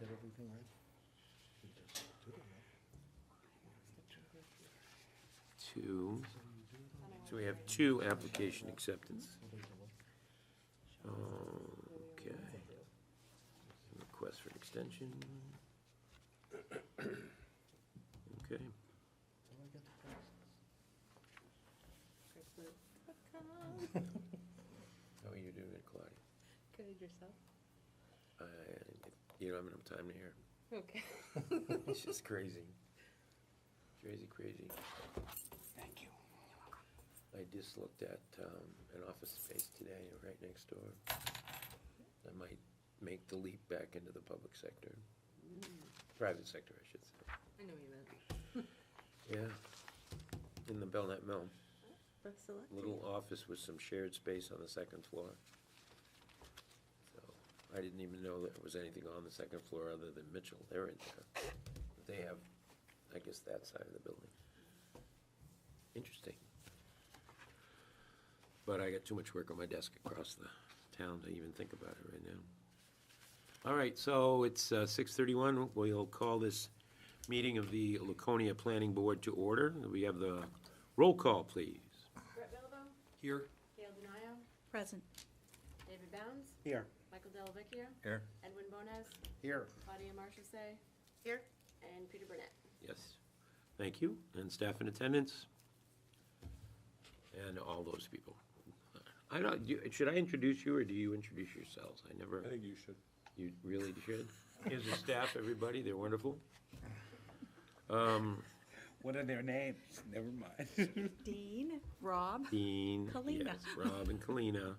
Get everything right? We just did it, right? Two. So we have two application acceptance. Okay. Request for an extension. Okay. Till I get the process. How are you doing it, Claudia? Good yourself? You don't have enough time to hear. Okay. It's just crazy. Crazy. Thank you. I just looked at an office space today right next door. I might make the leap back into the public sector. Private sector, I should say. I know what you meant. Yeah. In the Belknap Mill. That's select. Little office with some shared space on the second floor. So I didn't even know there was anything on the second floor other than Mitchell. They're in there. But they have, I guess, that side of the building. Interesting. But I got too much work on my desk across the town to even think about it right now. All right, so it's 6:31. We'll call this meeting of the Laconia Planning Board to order. We have the roll call, please. Brett Melvo, Here. Gail Denayo, Present. David Bounds, Here. Michael Delavecchio, Here. Edwin Bonas, Here. Claudia Marchese. Here. And Peter Burnett. Yes, thank you, and staff in attendance, and all those people. I don't, should I introduce you, or do you introduce yourselves? I never, I think you should. you really should. Here's the staff, everybody, they're wonderful. What are their names? Never mind. Dean, Rob, Dean, Kalina. yes, Rob and Kalina,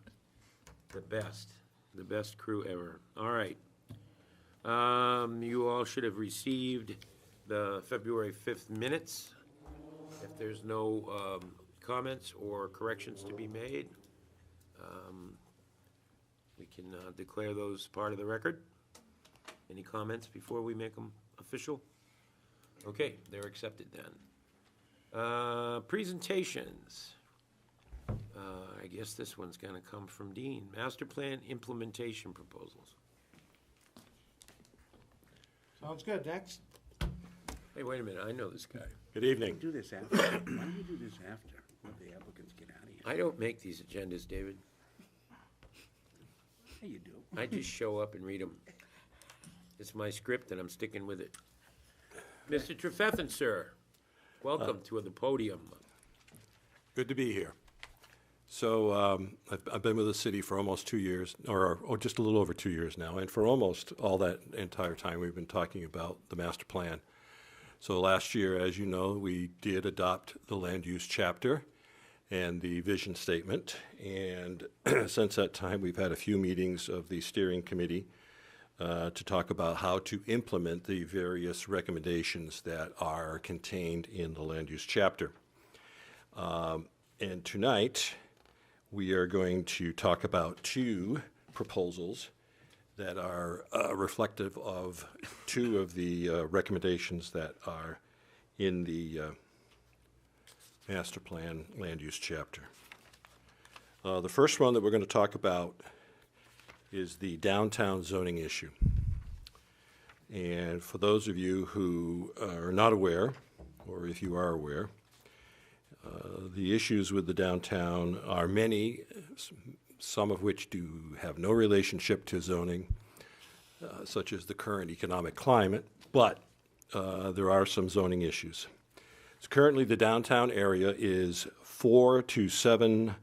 the best crew ever. All right. You all should have received the February 5th minutes. If there's no comments or corrections to be made, we can declare those part of the record. Any comments before we make them official? Okay, they're accepted then. Presentations. I guess this one's gonna come from Dean. Master plan implementation proposals. Sounds good. Next. Hey, wait a minute, I know this guy. Good evening. Do this after. Why don't you do this after? Let the applicants get out of here. I don't make these agendas, David. Hey, you do. I just show up and read them. It's my script and I'm sticking with it. Mr. Trefethan, sir, welcome to the podium. Good to be here. So I've been with the city for almost 2 years, or just a little over 2 years now, and for almost all that entire time we've been talking about the master plan. So last year, as you know, we did adopt the land use chapter and the vision statement, and since that time we've had a few meetings of the steering committee to talk about how to implement the various recommendations that are contained in the land use chapter. And tonight, we are going to talk about two proposals that are reflective of two of the recommendations that are in the master plan land use chapter. The first one that we're going to talk about is the downtown zoning issue. And for those of you who are not aware, or if you are aware, the issues with the downtown are many, some of which do have no relationship to zoning, such as the current economic climate, but there are some zoning issues. So currently the downtown area is 4 to 7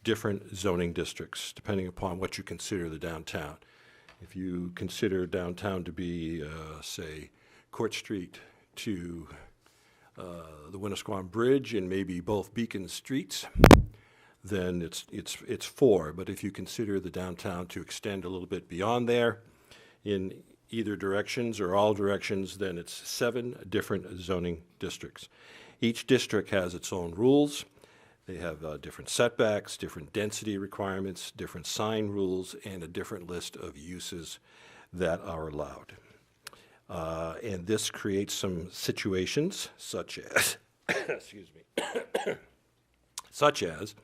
different zoning districts, depending upon what you consider the downtown. If you consider downtown to be, say, Court Street to the Winnisquam Bridge and maybe both Beacon Streets, then it's 4. But if you consider the downtown to extend a little bit beyond there in either directions or all directions, then it's 7 different zoning districts. Each district has its own rules. They have different setbacks, different density requirements, different sign rules, and a different list of uses that are allowed. And this creates some situations such as, excuse me, such as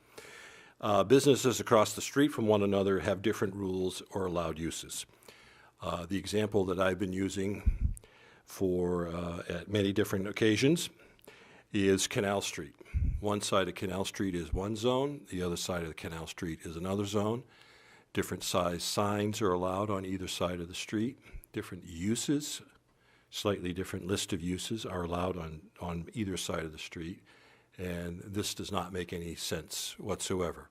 businesses across the street from one another have different rules or allowed uses. The example that I've been using for at many different occasions is Canal Street. One side of Canal Street is one zone, the other side of the Canal Street is another zone. Different size signs are allowed on either side of the street. Different uses, slightly different list of uses are allowed on either side of the street. And this does not make any sense whatsoever.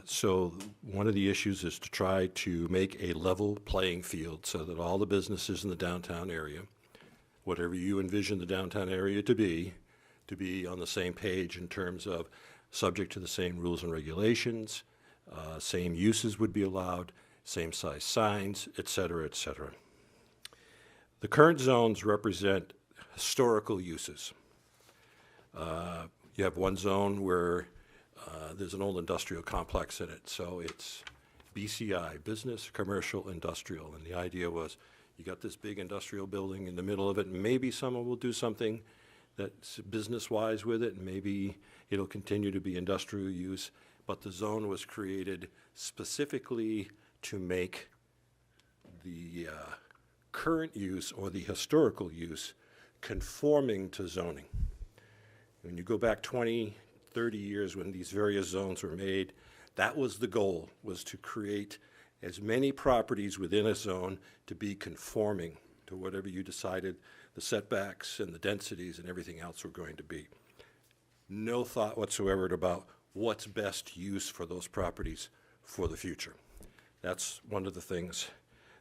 So one of the issues is to try to make a level playing field so that all the businesses in the downtown area, whatever you envision the downtown area to be on the same page in terms of subject to the same rules and regulations, same uses would be allowed, same size signs, et cetera, et cetera. The current zones represent historical uses. You have one zone where there's an old industrial complex in it, so it's BCI, business, commercial, industrial, and the idea was you got this big industrial building in the middle of it, and maybe someone will do something that's business-wise with it, and maybe it'll continue to be industrial use, but the zone was created specifically to make the current use or the historical use conforming to zoning. When you go back 20, 30 years when these various zones were made, that was the goal, was to create as many properties within a zone to be conforming to whatever you decided the setbacks and the densities and everything else were going to be. No thought whatsoever about what's best use for those properties for the future. That's one of the things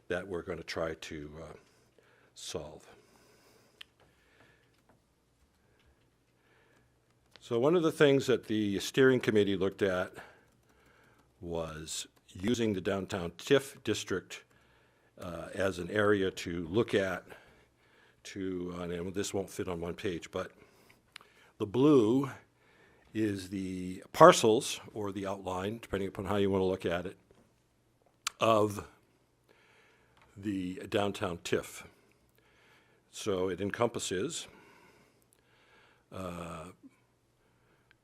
that we're going to try to solve. So one of the things that the steering committee looked at was using the downtown TIF district as an area to look at and this won't fit on one page, but the blue is the parcels or the outline, depending upon how you want to look at it, of the downtown TIF. So it encompasses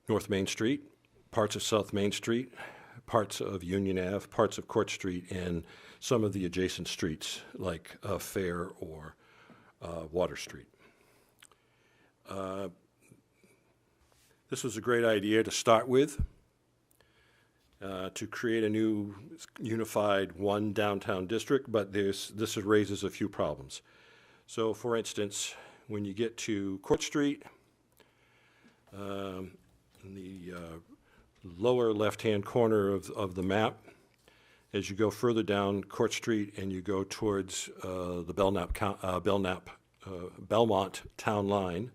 North Main Street, parts of South Main Street, parts of Union Ave, parts of Court Street, and some of the adjacent streets like Fair or Water Street. This was a great idea to start with, to create a new unified one downtown district, but this raises a few problems. So for instance, when you get to Court Street, in the lower left-hand corner of the map, as you go further down Court Street and you go towards the Belmont town line,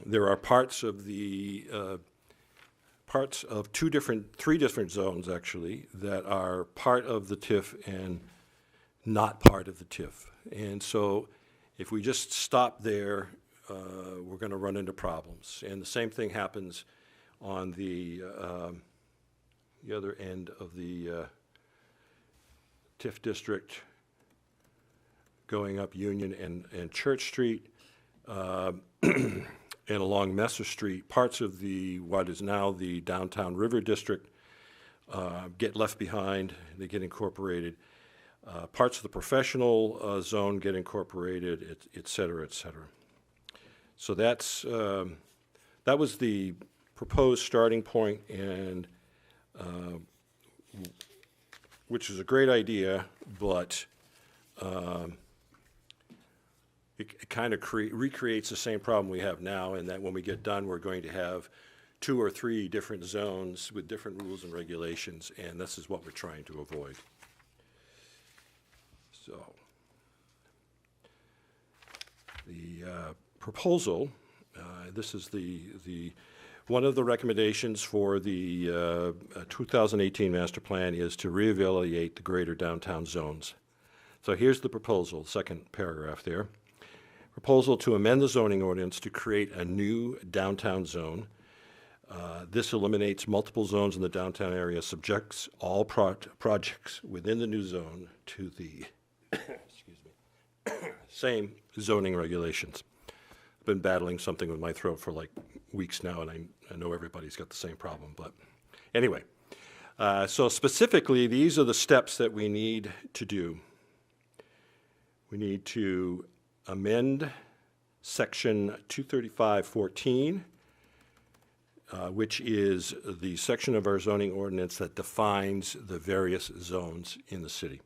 there are parts of three different zones actually that are part of the TIF and not part of the TIF. And so if we just stop there, we're going to run into problems. And the same thing happens on the other end of the TIF district, going up Union and Church Street, and along Messer Street. Parts of what is now the downtown River District get left behind, they get incorporated. Parts of the professional zone get incorporated, et cetera, et cetera. So that was the proposed starting point, and which is a great idea, but it kind of recreates the same problem we have now, in that when we get done, we're going to have 2 or 3 different zones with different rules and regulations, and this is what we're trying to avoid. So the proposal, this is one of the recommendations for the 2018 master plan is to reevaluate the greater downtown zones. So here's the proposal, second paragraph there. Proposal to amend the zoning ordinance to create a new downtown zone. This eliminates multiple zones in the downtown area, subjects all projects within the new zone to the excuse me, same zoning regulations. I've been battling something with my throat for like weeks now, and I know everybody's got the same problem, but anyway. So specifically, these are the steps that we need to do. We need to amend Section 235-14, which is the section of our zoning ordinance that defines the various zones in the city,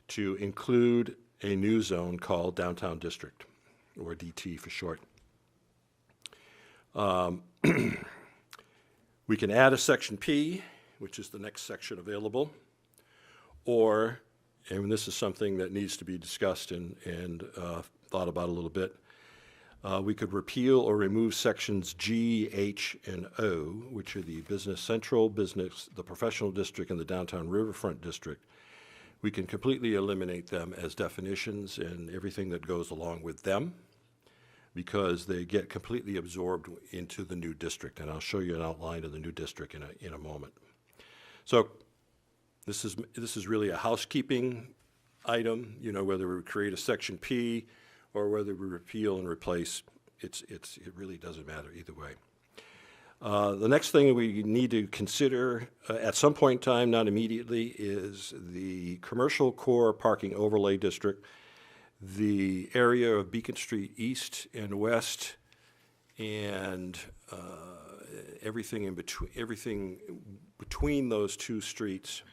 to include a new zone called Downtown District, or DT for short. We can add a Section P, which is the next section available, or, and this is something that needs to be discussed and thought about a little bit, we could repeal or remove sections G, H, and O, which are the Business Central, the Professional District, and the Downtown Riverfront District. We can completely eliminate them as definitions and everything that goes along with them, because they get completely absorbed into the new district. And I'll show you an outline of the new district in a moment. So this is really a housekeeping item, you know, whether we create a Section P or whether we repeal and replace, it really doesn't matter either way. The next thing we need to consider at some point in time, not immediately, is the Commercial Core Parking Overlay District, the area of Beacon Street East and West, and everything between those two streets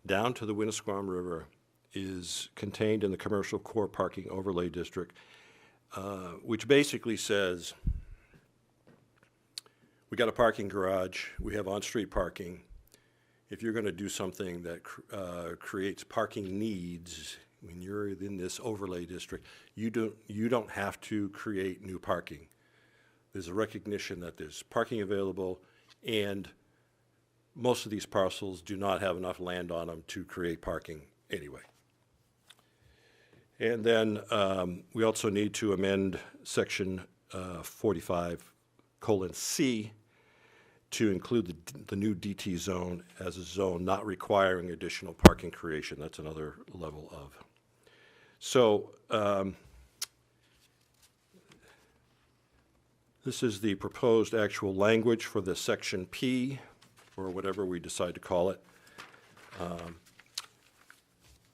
down to the Winnisquam River is contained in the Commercial Core Parking Overlay District, which basically says we got a parking garage, we have on-street parking. If you're going to do something that creates parking needs when you're in this overlay district, you don't have to create new parking. There's a recognition that there's parking available, and most of these parcels do not have enough land on them to create parking anyway. And then we also need to amend Section 45:C to include the new DT zone as a zone not requiring additional parking creation. That's another level of. So this is the proposed actual language for the Section P, or whatever we decide to call it.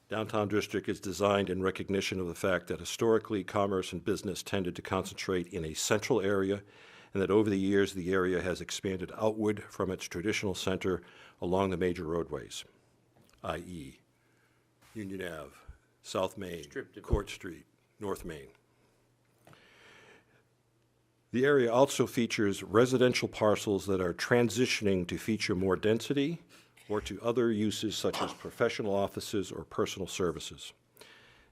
Downtown District is designed in recognition of the fact that historically commerce and business tended to concentrate in a central area, and that over the years the area has expanded outward from its traditional center along the major roadways, i.e. Union Ave, South Main, Court Street, North Main. The area also features residential parcels that are transitioning to feature more density or to other uses such as professional offices or personal services.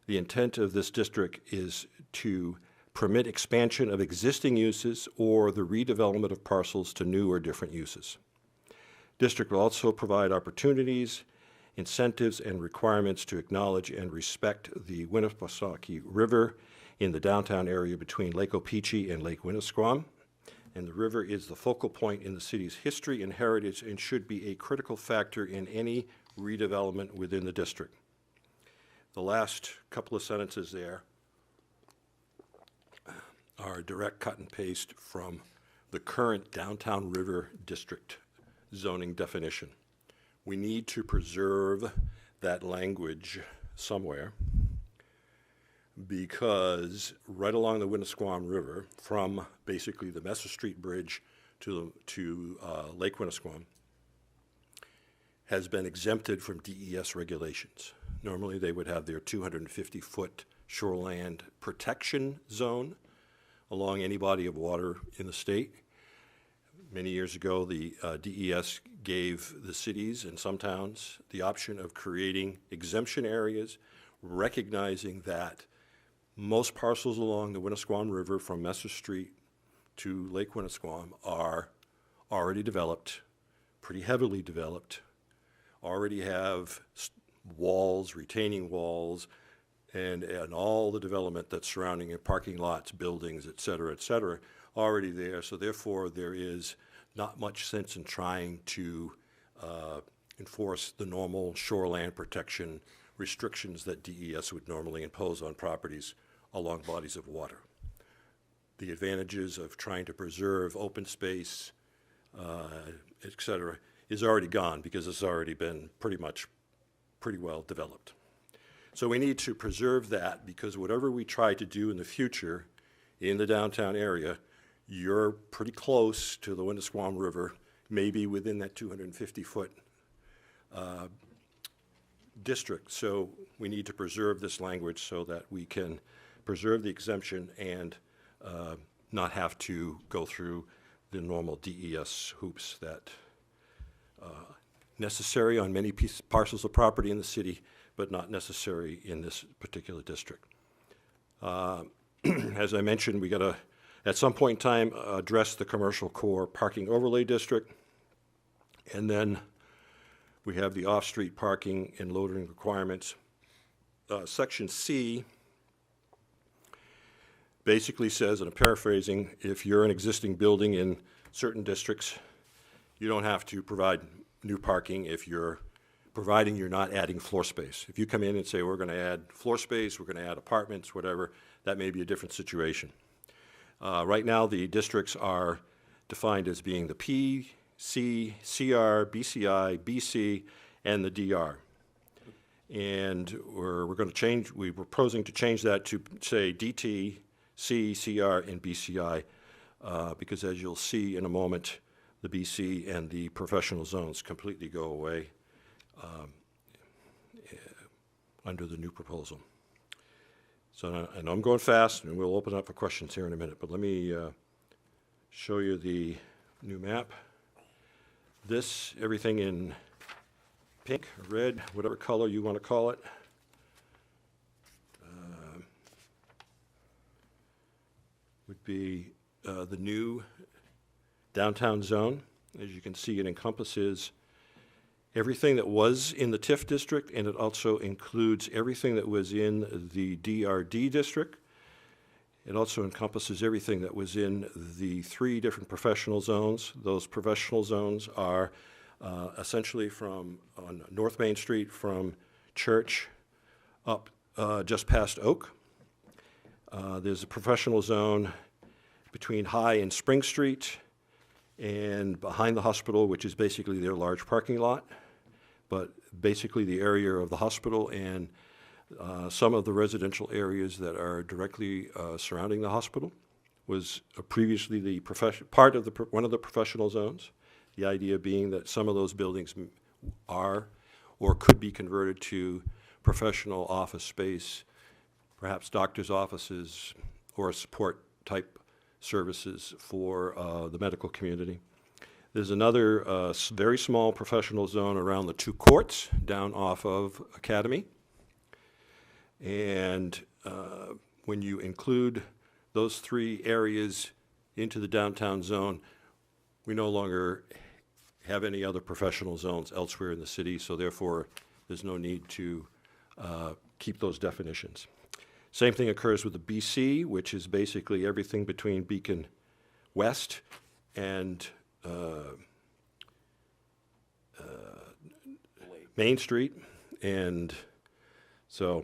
The intent of this district is to permit expansion of existing uses or the redevelopment of parcels to new or different uses. District will also provide opportunities, incentives, and requirements to acknowledge and respect the Winnipesaukee River in the downtown area between Lake Opeechee and Lake Winnisquam. And the river is the focal point in the city's history and heritage and should be a critical factor in any redevelopment within the district. The last couple of sentences there are a direct cut and paste from the current Downtown River District zoning definition. We need to preserve that language somewhere, because right along the Winnisquam River, from basically the Messer Street Bridge to Lake Winnisquam, has been exempted from DES regulations. Normally they would have their 250-foot shoreland protection zone along any body of water in the state. Many years ago, the DES gave the cities and some towns the option of creating exemption areas, recognizing that most parcels along the Winnisquam River from Messer Street to Lake Winnisquam are already developed, pretty heavily developed, already have walls, retaining walls, and all the development that's surrounding it, parking lots, buildings, et cetera, already there. So therefore, there is not much sense in trying to enforce the normal shoreland protection restrictions that DES would normally impose on properties along bodies of water. The advantages of trying to preserve open space, et cetera, is already gone because it's already been pretty well developed. So we need to preserve that because whatever we try to do in the future in the downtown area, you're pretty close to the Winnisquam River, maybe within that 250-foot district. So we need to preserve this language so that we can preserve the exemption and not have to go through the normal DES hoops that necessary on many parcels of property in the city, but not necessary in this particular district. As I mentioned, we got to, at some point in time, address the commercial core parking overlay district, and then we have the off-street parking and loading requirements. Section C basically says, and I'm paraphrasing, if you're an existing building in certain districts, you don't have to provide new parking if you're providing you're not adding floor space. If you come in and say, we're going to add floor space, we're going to add apartments, whatever, that may be a different situation. Right now, the districts are defined as being the P, C, CR, BCI, BC, and the DR. And we're going to change, we're proposing to change that to say DT, C, CR, and BCI, because as you'll see in a moment, the BC and the professional zones completely go away under the new proposal. So, and I'm going fast, and we'll open up for questions here in a minute, but let me show you the new map. This, everything in pink, red, whatever color you want to call it, would be the new downtown zone. As you can see, it encompasses everything that was in the TIF district, and it also includes everything that was in the DRD district. It also encompasses everything that was in the 3 different professional zones. Those professional zones are essentially from on North Main Street from Church up just past Oak. There's a professional zone between High and Spring Street and behind the hospital, which is basically their large parking lot, but basically the area of the hospital and some of the residential areas that are directly surrounding the hospital was previously the part of one of the professional zones. The idea being that some of those buildings are or could be converted to professional office space, perhaps doctor's offices or support type services for the medical community. There's another very small professional zone around the 2 courts down off of Academy. And when you include those 3 areas into the downtown zone, we no longer have any other professional zones elsewhere in the city, so therefore there's no need to keep those definitions. Same thing occurs with the BC, which is basically everything between Beacon West and Main Street. And so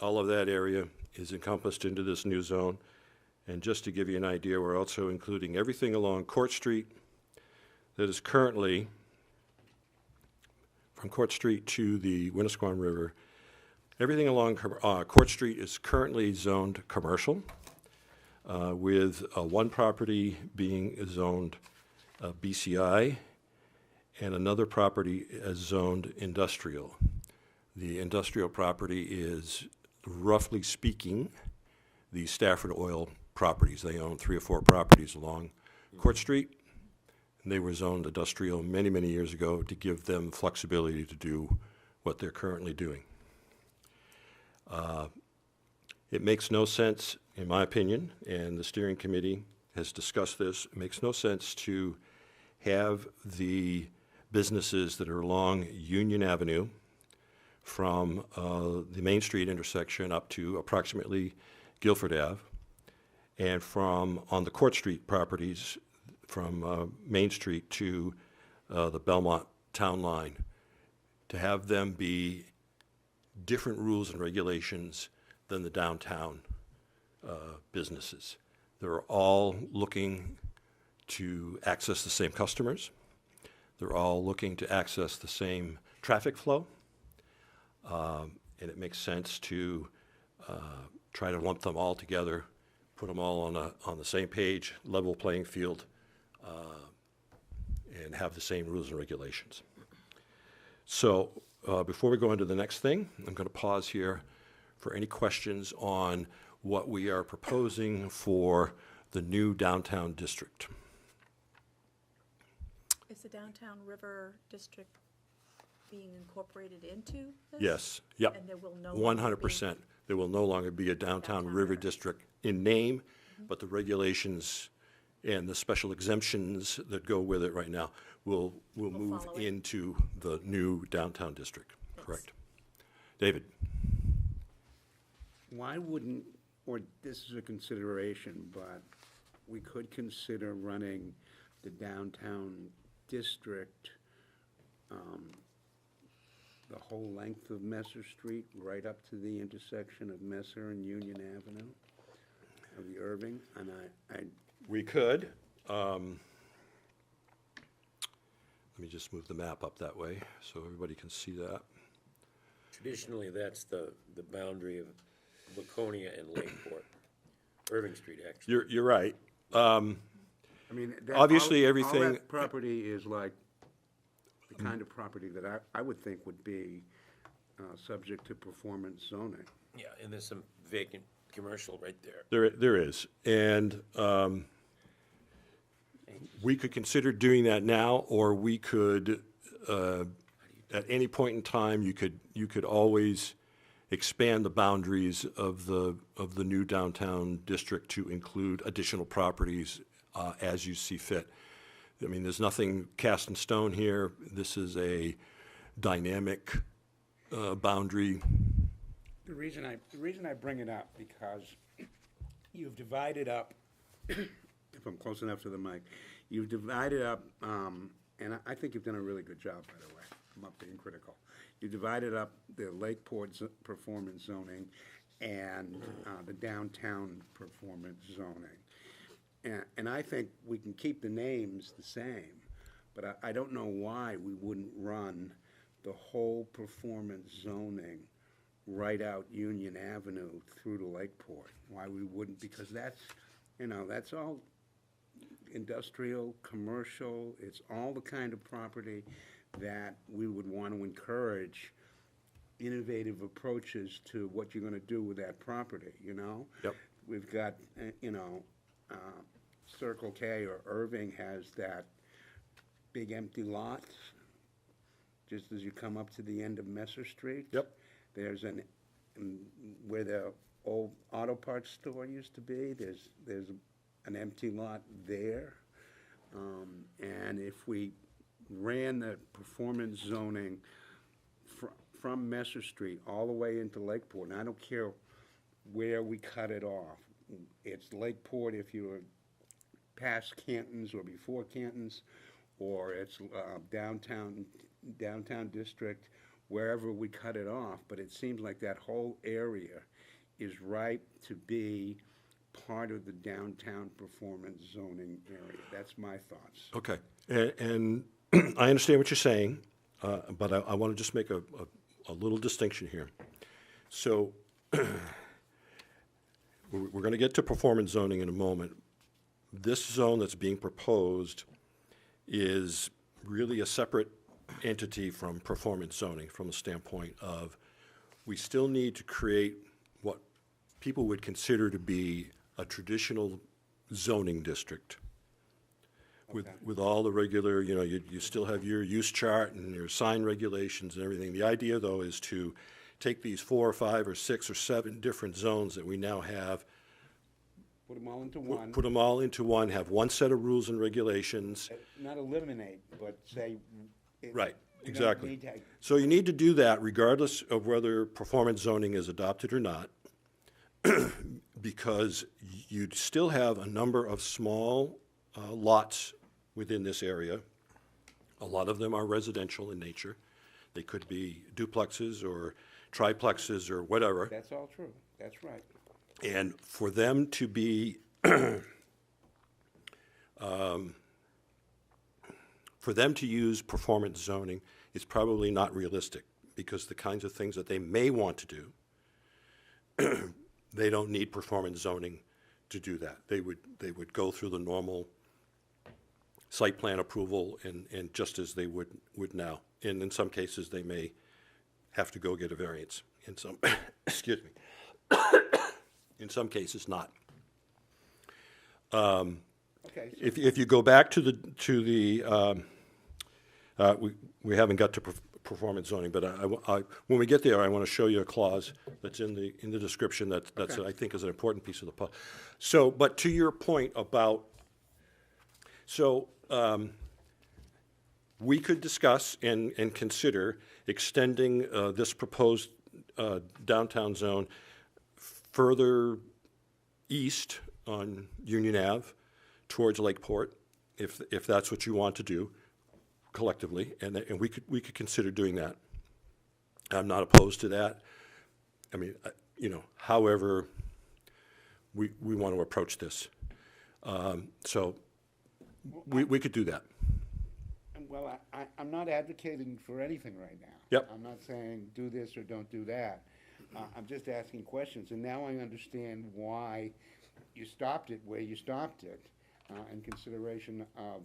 all of that area is encompassed into this new zone. And just to give you an idea, we're also including everything along Court Street that is currently, from Court Street to the Winnisquam River, everything along Court Street is currently zoned commercial, with one property being zoned BCI and another property as zoned industrial. The industrial property is, roughly speaking, the Stafford Oil properties. They own 3 or 4 properties along Court Street, and they were zoned industrial many, many years ago to give them flexibility to do what they're currently doing. It makes no sense, in my opinion, and the steering committee has discussed this, it makes no sense to have the businesses that are along Union Avenue from the Main Street intersection up to approximately Guilford Ave, and from on the Court Street properties from Main Street to the Belmont Town Line, to have them be different rules and regulations than the downtown businesses. They're all looking to access the same customers. They're all looking to access the same traffic flow. And it makes sense to try to lump them all together, put them all on the same page, level playing field, and have the same rules and regulations. So before we go into the next thing, I'm going to pause here for any questions on what we are proposing for the new downtown district. Is the downtown river district being incorporated into this? Yes, yep, And there will no longer be- 100%. There will no longer be a downtown Downtown river river. district in name, but the regulations and the special exemptions that go with it right now will move follow it. into the new downtown district, Thanks. correct? David? Why wouldn't, or this is a consideration, but we could consider running the downtown district, the whole length of Messer Street, right up to the intersection of Messer and Union Avenue of the Irving, and I We could. Let me just move the map up that way so everybody can see that. Traditionally, that's the boundary of Laconia and Lakeport. Irving Street, actually. You're right. I mean, Obviously, all everything- that property is like the kind of property that I would think would be subject to performance zoning. Yeah, and there's some vacant commercial right there. There is. And we could consider doing that now, or we could, at any point in time, you could always expand the boundaries of the new downtown district to include additional properties as you see fit. I mean, there's nothing cast in stone here. This is a dynamic boundary. The reason I bring it up, because you've divided up, if I'm close enough to the mic, you've divided up, and I think you've done a really good job, by the way. I'm not being critical. You divided up the Lakeport performance zoning and the downtown performance zoning. And I think we can keep the names the same, but I don't know why we wouldn't run the whole performance zoning right out Union Avenue through to Lakeport. Why we wouldn't, because that's all industrial, commercial, it's all the kind of property that we would want to encourage innovative approaches to what you're gonna do with that property, you know? Yep. We've got, Circle K or Irving has that big empty lot, just as you come up to the end of Messer Street. Yep. There's where the old auto parts store used to be, there's an empty lot there. And if we ran the performance zoning from Messer Street all the way into Lakeport, and I don't care where we cut it off. It's Lakeport if you're past Cantons or before Cantons, or it's downtown district, wherever we cut it off. But it seems like that whole area is ripe to be part of the downtown performance zoning area. That's my thoughts. Okay, and I understand what you're saying, but I want to just make a little distinction here. So we're going to get to performance zoning in a moment. This zone that's being proposed is really a separate entity from performance zoning from the standpoint of we still need to create what people would consider to be a traditional zoning district with all the regular, you still have your use chart and your sign regulations and everything. The idea, though, is to take these 4 or 5 or 6 or 7 different zones that we now have, Put them all into one. put them all into one, have one set of rules and regulations. Not eliminate, but say. Right, we don't exactly. need to- So you need to do that regardless of whether performance zoning is adopted or not, because you'd still have a number of small lots within this area. A lot of them are residential in nature. They could be duplexes or triplexes or whatever. That's all true. That's right. And for them to be for them to use performance zoning is probably not realistic, because the kinds of things that they may want to do, they don't need performance zoning to do that. They would go through the normal site plan approval and just as they would now. And in some cases, they may have to go get a variance. In some, excuse me, in some cases not. Okay, so If you go back to the we haven't got to performance zoning, but when we get there, I want to show you a clause that's in the description that's Okay. I think is an important piece of the So, but to your point about, we could discuss and consider extending this proposed downtown zone further east on Union Ave towards Lakeport, if that's what you want to do collectively, and we could consider doing that. I'm not opposed to that. I mean, however we want to approach this. So we could do that. Well, I'm not advocating for anything right now. Yep. I'm not saying do this or don't do that. I'm just asking questions, and now I understand why you stopped it where you stopped it, in consideration of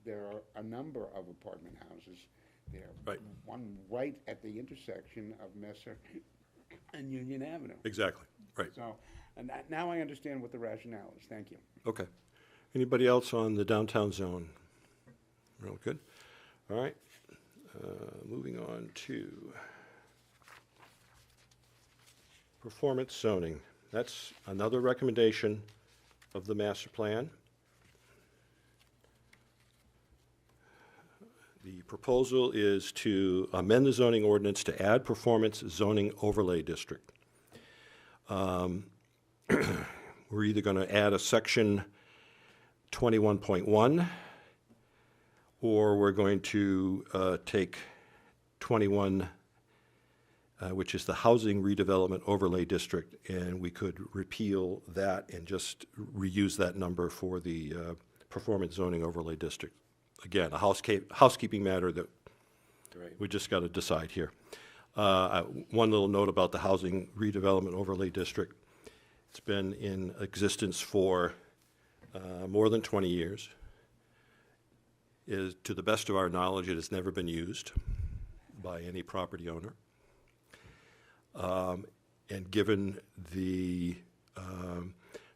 there are a number of apartment houses there. Right. One right at the intersection of Messer and Union Avenue. Exactly, right. So, and now I understand what the rationale is. Thank you. Okay. Anybody else on the downtown zone? Real good. All right. Moving on to performance zoning. That's another recommendation of the master plan. The proposal is to amend the zoning ordinance to add performance zoning overlay district. We're either going to add a section 21.1, or we're going to take 21, which is the housing redevelopment overlay district, and we could repeal that and just reuse that number for the performance zoning overlay district. Again, a housekeeping matter that Right. we just got to decide here. One little note about the housing redevelopment overlay district. It's been in existence for more than 20 years. To the best of our knowledge, it has never been used by any property owner. And given the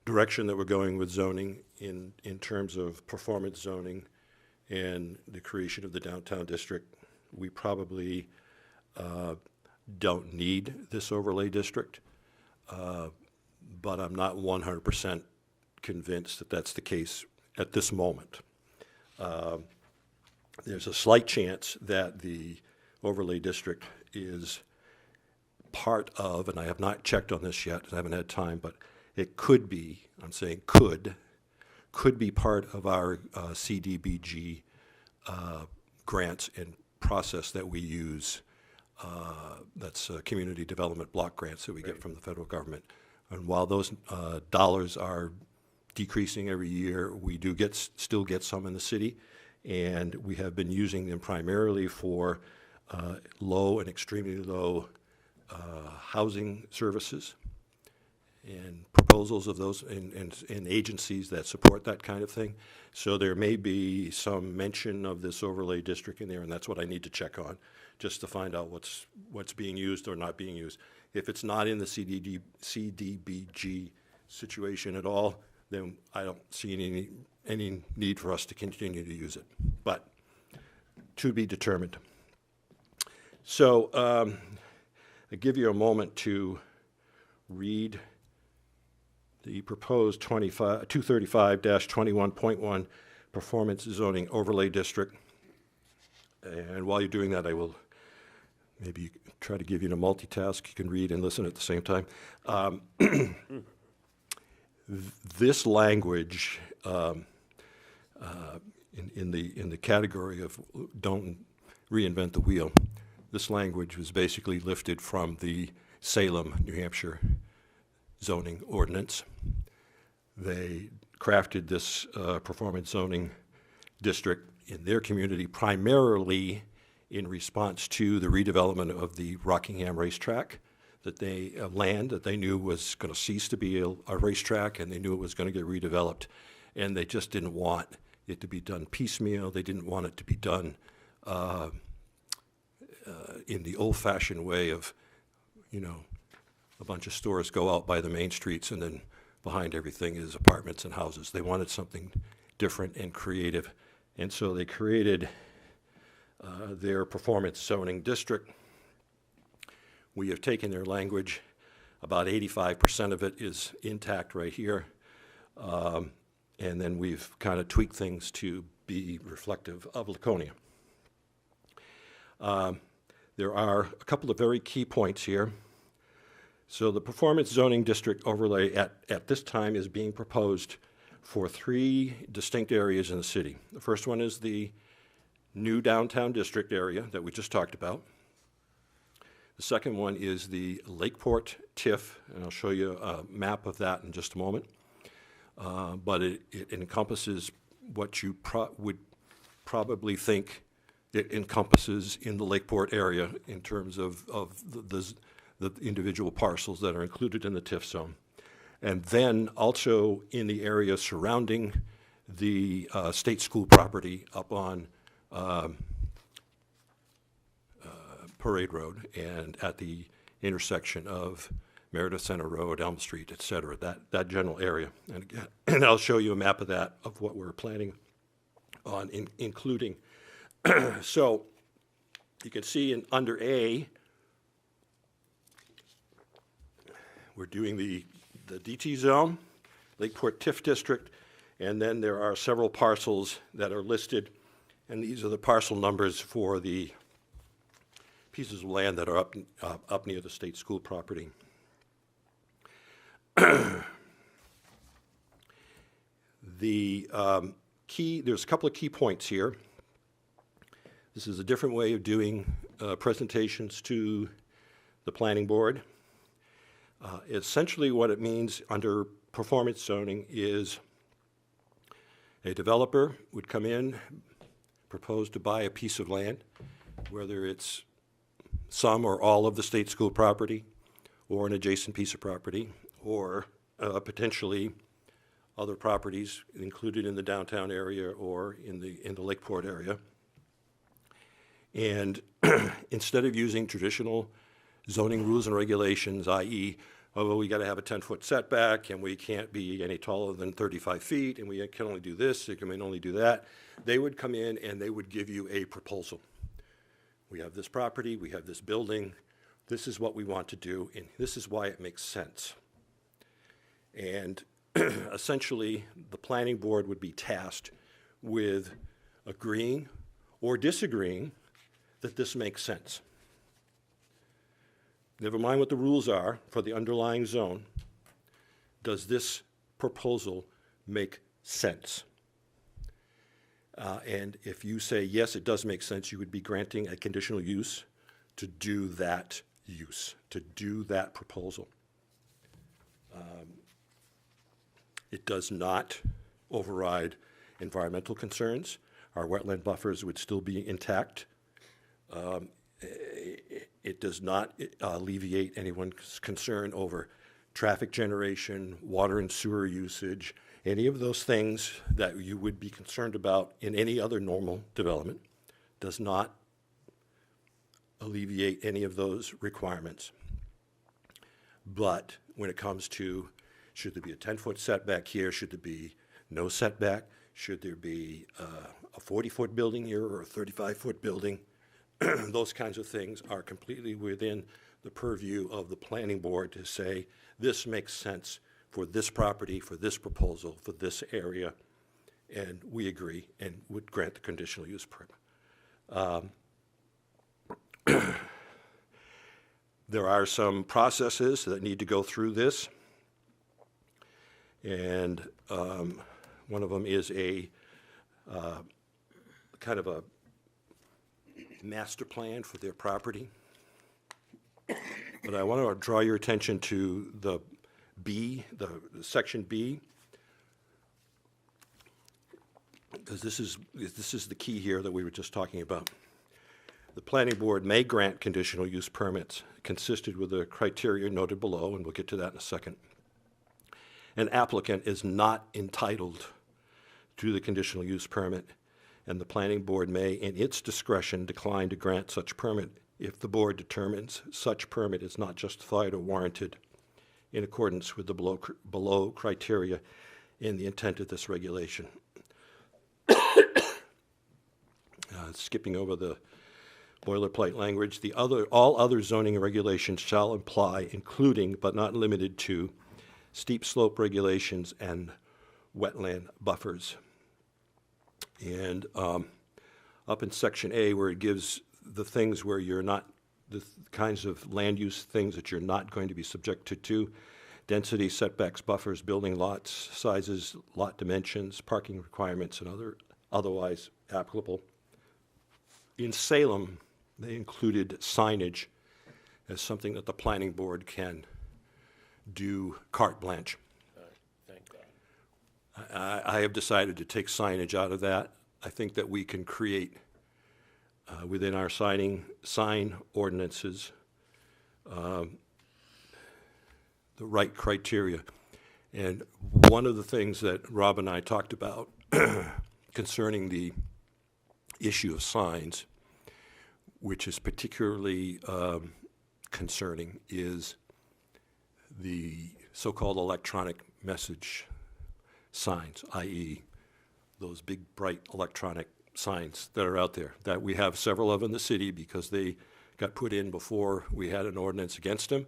direction that we're going with zoning in terms of performance zoning and the creation of the downtown district, we probably don't need this overlay district. But I'm not 100% convinced that that's the case at this moment. There's a slight chance that the overlay district is part of, and I have not checked on this yet, I haven't had time, but it could be, I'm saying could be part of our CDBG grants and process that we use. That's community development block grants that we get from the federal government. And while those dollars are decreasing every year, we do still get some in the city, and we have been using them primarily for low and extremely low housing services and proposals of those in agencies that support that kind of thing. So there may be some mention of this overlay district in there, and that's what I need to check on, just to find out what's being used or not being used. If it's not in the CDBG situation at all, then I don't see any need for us to continue to use it. But to be determined. So I give you a moment to read the proposed 235-21.1 Performance Zoning Overlay District. And while you're doing that, I will maybe try to give you a multitask. You can read and listen at the same time. This language in the category of don't reinvent the wheel, this language was basically lifted from the Salem, New Hampshire zoning ordinance. They crafted this performance zoning district in their community, primarily in response to the redevelopment of the Rockingham racetrack, land that they knew was going to cease to be a racetrack, and they knew it was going to get redeveloped, and they just didn't want it to be done piecemeal. They didn't want it to be done in the old-fashioned way of, a bunch of stores go out by the main streets and then behind everything is apartments and houses. They wanted something different and creative. And so they created their performance zoning district. We have taken their language. About 85% of it is intact right here. And then we've kind of tweaked things to be reflective of Laconia. There are a couple of very key points here. So the performance zoning district overlay at this time is being proposed for 3 distinct areas in the city. The first one is the new downtown district area that we just talked about. The second one is the Lakeport TIF, and I'll show you a map of that in just a moment. But it encompasses what you would probably think it encompasses in the Lakeport area in terms of the individual parcels that are included in the TIF zone. And then also in the area surrounding the state school property up on Parade Road and at the intersection of Meredith Center Road, Elm Street, et cetera, that general area. And again, and I'll show you a map of that, of what we're planning on including. So you can see under A, we're doing the DT zone, Lakeport TIF district, and then there are several parcels that are listed, and these are the parcel numbers for the pieces of land that are up near the state school property. There's a couple of key points here. This is a different way of doing presentations to the planning board. Essentially what it means under performance zoning is a developer would come in, propose to buy a piece of land, whether it's some or all of the state school property or an adjacent piece of property or potentially other properties included in the downtown area or in the Lakeport area. And instead of using traditional zoning rules and regulations, i.e., we got to have a 10-foot setback, and we can't be any taller than 35 feet, and we can only do this, we can only do that, they would come in and they would give you a proposal. We have this property, we have this building, this is what we want to do, and this is why it makes sense. And essentially, the planning board would be tasked with agreeing or disagreeing that this makes sense. Never mind what the rules are for the underlying zone. Does this proposal make sense? And if you say, yes, it does make sense, you would be granting a conditional use to do that use, to do that proposal. It does not override environmental concerns. Our wetland buffers would still be intact. It does not alleviate anyone's concern over traffic generation, water and sewer usage, any of those things that you would be concerned about in any other normal development. Does not alleviate any of those requirements. But when it comes to, should there be a 10-foot setback here, should there be no setback, should there be a 40-foot building here or a 35-foot building, those kinds of things are completely within the purview of the planning board to say, this makes sense for this property, for this proposal, for this area, and we agree and would grant the conditional use permit. There are some processes that need to go through this, and one of them is a kind of a master plan for their property. But I want to draw your attention to the B, the section B. because this is the key here that we were just talking about. The planning board may grant conditional use permits consistent with the criteria noted below, and we'll get to that in a second. An applicant is not entitled to the conditional use permit, and the planning board may, in its discretion, decline to grant such permit if the board determines such permit is not justified or warranted in accordance with the below criteria in the intent of this regulation. Skipping over the boilerplate language, all other zoning regulations shall imply, including but not limited to, steep slope regulations and wetland buffers. And up in section A, where it gives the things where you're not, the kinds of land use things that you're not going to be subjected to, density, setbacks, buffers, building lots, sizes, lot dimensions, parking requirements, and otherwise applicable. In Salem, they included signage as something that the planning board can do carte blanche. Thank God. I have decided to take signage out of that. I think that we can create within our sign ordinances the right criteria. And one of the things that Rob and I talked about concerning the issue of signs, which is particularly concerning, is the so-called electronic message signs, i.e. those big, bright electronic signs that are out there, that we have several of in the city because they got put in before we had an ordinance against them,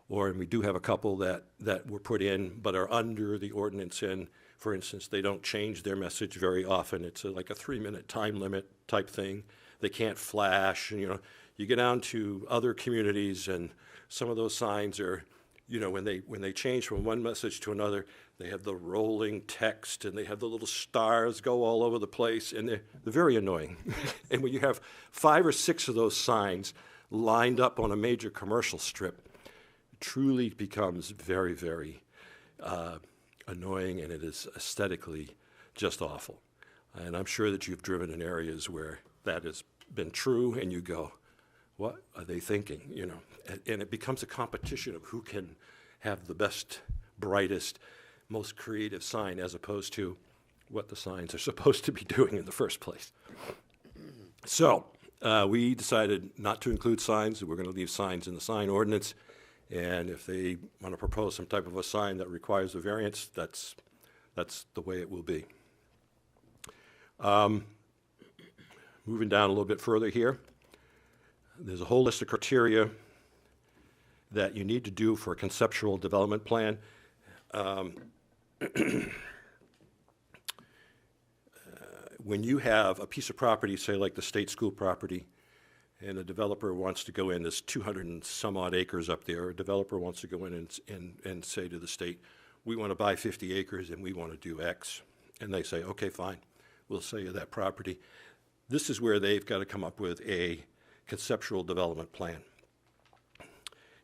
or and we do have a couple that were put in but are under the ordinance, and for instance, they don't change their message very often. It's like a 3-minute time limit type thing. They can't flash, and you get down to other communities, and some of those signs are, when they change from one message to another, they have the rolling text, and they have the little stars go all over the place, and they're very annoying. And when you have 5 or 6 of those signs lined up on a major commercial strip, it truly becomes very, very annoying, and it is aesthetically just awful. And I'm sure that you've driven in areas where that has been true, and you go, what are they thinking? And it becomes a competition of who can have the best, brightest, most creative sign, as opposed to what the signs are supposed to be doing in the first place. So we decided not to include signs. We're going to leave signs in the sign ordinance, and if they want to propose some type of a sign that requires a variance, that's the way it will be. Moving down a little bit further here, there's a whole list of criteria that you need to do for a conceptual development plan. When you have a piece of property, say like the state school property, and a developer wants to go in, there's 200 and some odd acres up there, a developer wants to go in and say to the state, we want to buy 50 acres and we want to do X. And they say, okay, fine, we'll sell you that property. This is where they've got to come up with a conceptual development plan.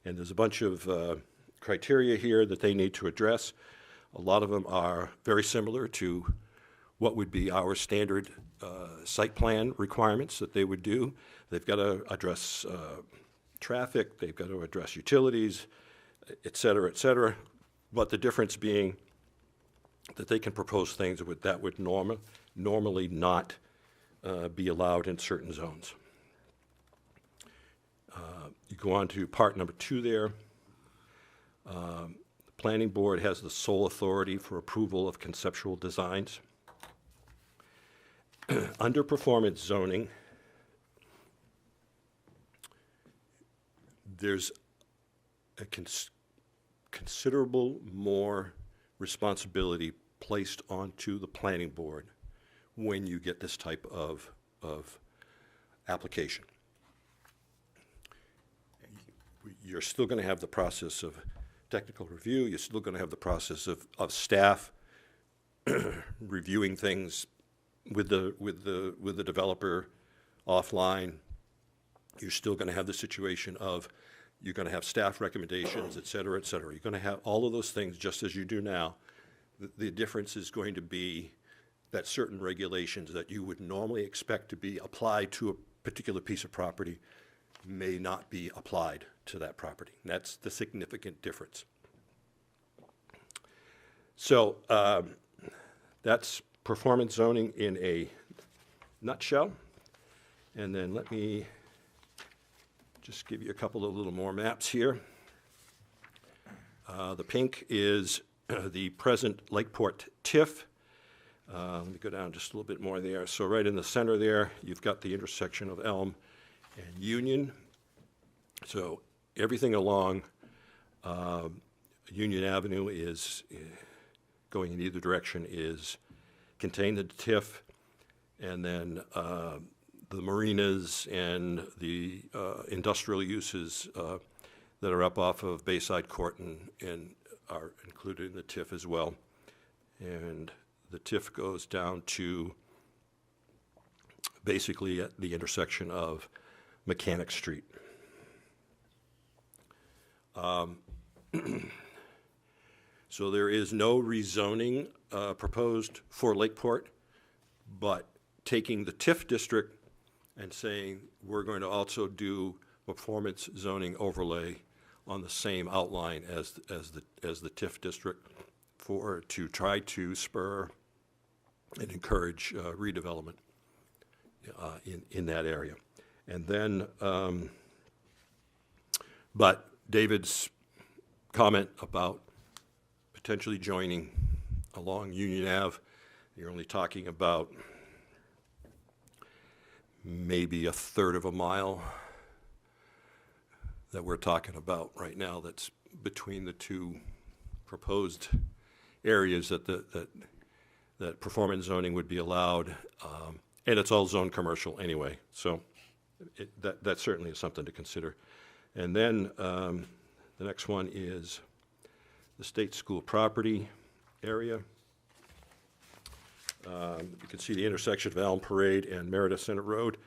And there's a bunch of criteria here that they need to address. A lot of them are very similar to what would be our standard site plan requirements that they would do. They've got to address traffic, they've got to address utilities, et cetera, but the difference being that they can propose things that would normally not be allowed in certain zones. You go on to part number 2 there. The planning board has the sole authority for approval of conceptual designs. Under performance zoning, there's a considerable more responsibility placed onto the planning board when you get this type of application. You're still going to have the process of technical review. You're still going to have the process of staff reviewing things with the developer offline. You're still going to have the situation of you're going to have staff recommendations, et cetera, et cetera. You're going to have all of those things just as you do now. The difference is going to be that certain regulations that you would normally expect to be applied to a particular piece of property may not be applied to that property. And that's the significant difference. So that's performance zoning in a nutshell. And then let me just give you a couple of little more maps here. The pink is the present Lakeport TIF. Let me go down just a little bit more there. So right in the center there, you've got the intersection of Elm and Union. So everything along Union Avenue is going in either direction is contained in the TIF, and then the marinas and the industrial uses that are up off of Bayside Court and are included in the TIF as well. And the TIF goes down to basically at the intersection of Mechanic Street. So there is no rezoning proposed for Lakeport, but taking the TIF district and saying we're going to also do performance zoning overlay on the same outline as the TIF district to try to spur and encourage redevelopment in that area. And then, but David's comment about potentially joining along Union Ave, you're only talking about maybe 1/3 of a mile that we're talking about right now that's between the two proposed areas that performance zoning would be allowed, and it's all zone commercial anyway, so that certainly is something to consider. And then the next one is the state school property area. You can see the intersection of Elm Parade and Meredith Center Road.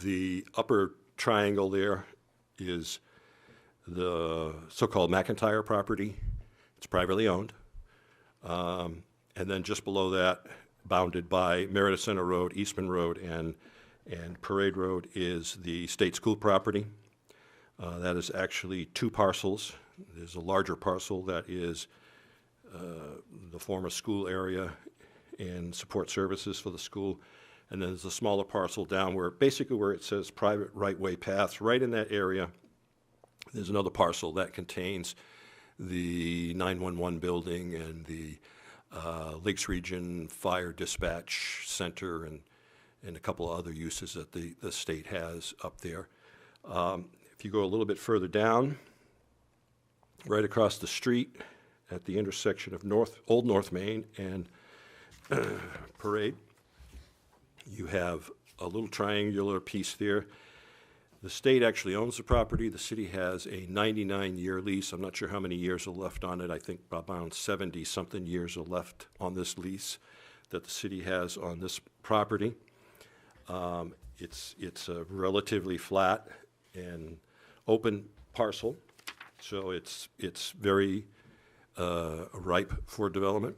The upper triangle there is the so-called McIntyre property. It's privately owned. And then just below that, bounded by Meredith Center Road, Eastman Road, and Parade Road is the state school property. That is actually 2 parcels. There's a larger parcel that is the former school area and support services for the school. And then there's a smaller parcel down where, basically where it says private right-way paths, right in that area. There's another parcel that contains the 911 building and the Lakes Region Fire Dispatch Center and a couple of other uses that the state has up there. If you go a little bit further down, right across the street at the intersection of Old North Main and Parade, you have a little triangular piece there. The state actually owns the property. The city has a 99-year lease. I'm not sure how many years are left on it. I think around 70-something years are left on this lease that the city has on this property. It's a relatively flat and open parcel, so it's very ripe for development.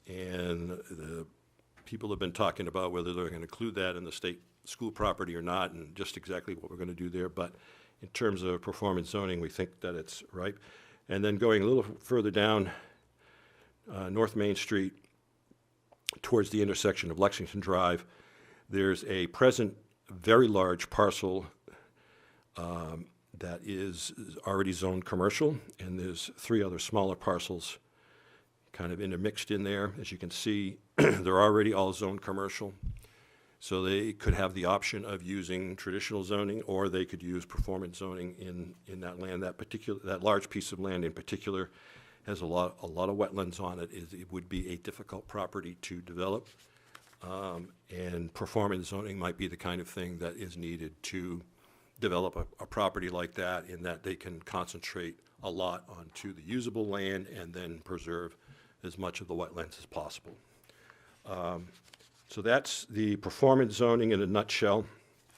And the people have been talking about whether they're going to include that in the state school property or not, and just exactly what we're going to do there. But in terms of performance zoning, we think that it's ripe. And then going a little further down North Main Street towards the intersection of Lexington Drive, there's a present very large parcel that is already zoned commercial, and there's 3 other smaller parcels kind of intermixed in there. As you can see, they're already all zoned commercial. So they could have the option of using traditional zoning, or they could use performance zoning in that land. That large piece of land in particular has a lot of wetlands on it. It would be a difficult property to develop. And performance zoning might be the kind of thing that is needed to develop a property like that, in that they can concentrate a lot onto the usable land and then preserve as much of the wetlands as possible. So that's the performance zoning in a nutshell,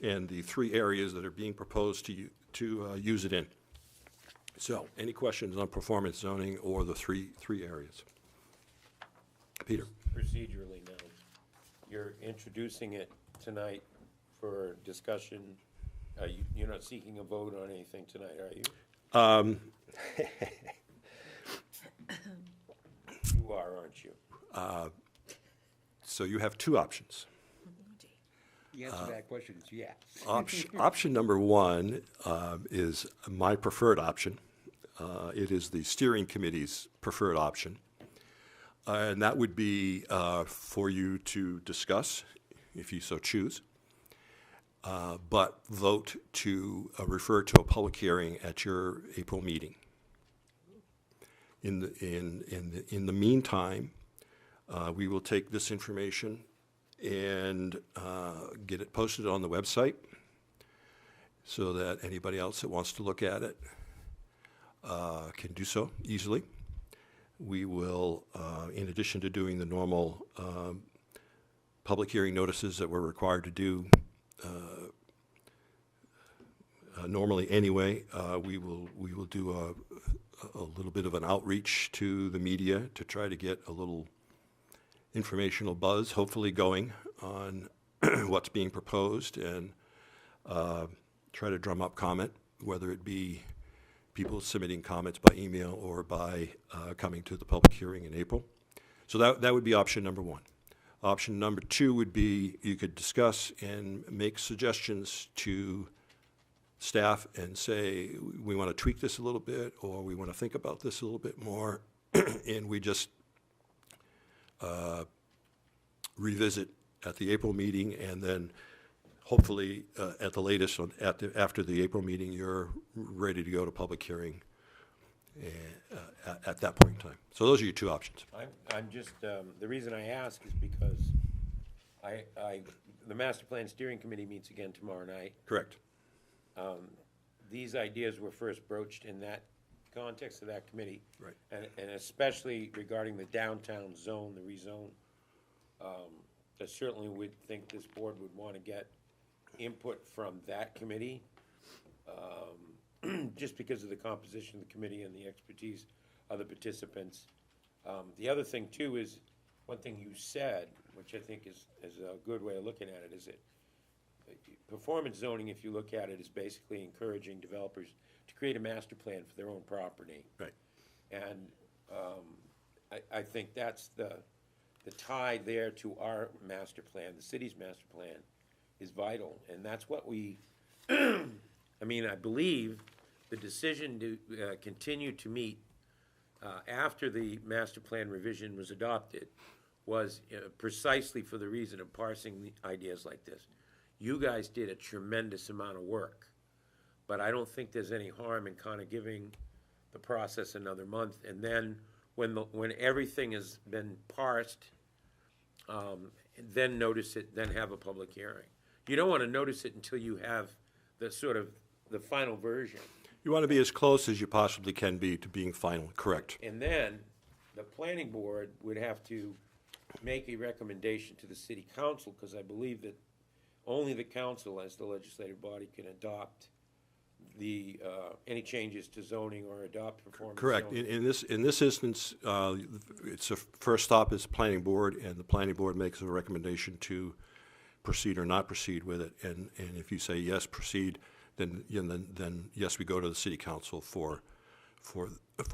and the 3 areas that are being proposed to use it in. So, any questions on performance zoning or the three areas? Peter? Procedurally now, you're introducing it tonight for discussion. You're not seeking a vote on anything tonight, are you? You are, aren't you? So you have two options. The answer to that question is yes. Option number one is my preferred option. It is the steering committee's preferred option. And that would be for you to discuss, if you so choose, but vote to refer to a public hearing at your April meeting. In the meantime, we will take this information and get it posted on the website so that anybody else that wants to look at it can do so easily. We will, in addition to doing the normal public hearing notices that we're required to do normally anyway, we will do a little bit of an outreach to the media to try to get a little informational buzz, hopefully going on what's being proposed, and try to drum up comment, whether it be people submitting comments by email or by coming to the public hearing in April. So that would be option number one. Option number two would be you could discuss and make suggestions to staff and say, we want to tweak this a little bit, or we want to think about this a little bit more, and we just revisit at the April meeting, and then hopefully at the latest, after the April meeting, you're ready to go to public hearing at that point in time. So those are your two options. I'm just, the reason I ask is because the Master Plan Steering Committee meets again tomorrow night. Correct. These ideas were first broached in that context of that committee. Right. And especially regarding the downtown zone, the rezone. I certainly would think this board would want to get input from that committee, just because of the composition of the committee and the expertise of the participants. The other thing too is, one thing you said, which I think is a good way of looking at it, is that performance zoning, if you look at it, is basically encouraging developers to create a master plan for their own property. Right. And I think that's the tie there to our master plan, the city's master plan, is vital. And that's what we, I mean, I believe the decision to continue to meet after the master plan revision was adopted was precisely for the reason of parsing the ideas like this. You guys did a tremendous amount of work, but I don't think there's any harm in kind of giving the process another month, and then when everything has been parsed, then notice it, then have a public hearing. You don't want to notice it until you have the sort of the final version. You want to be as close as you possibly can be to being final, correct? And then the planning board would have to make a recommendation to the city council, because I believe that only the council, as the legislative body, can adopt the, any changes to zoning or adopt performance Correct. zoning. In this instance, it's a first stop is the planning board, and the planning board makes a recommendation to proceed or not proceed with it. And if you say yes, proceed, then yes, we go to the city council for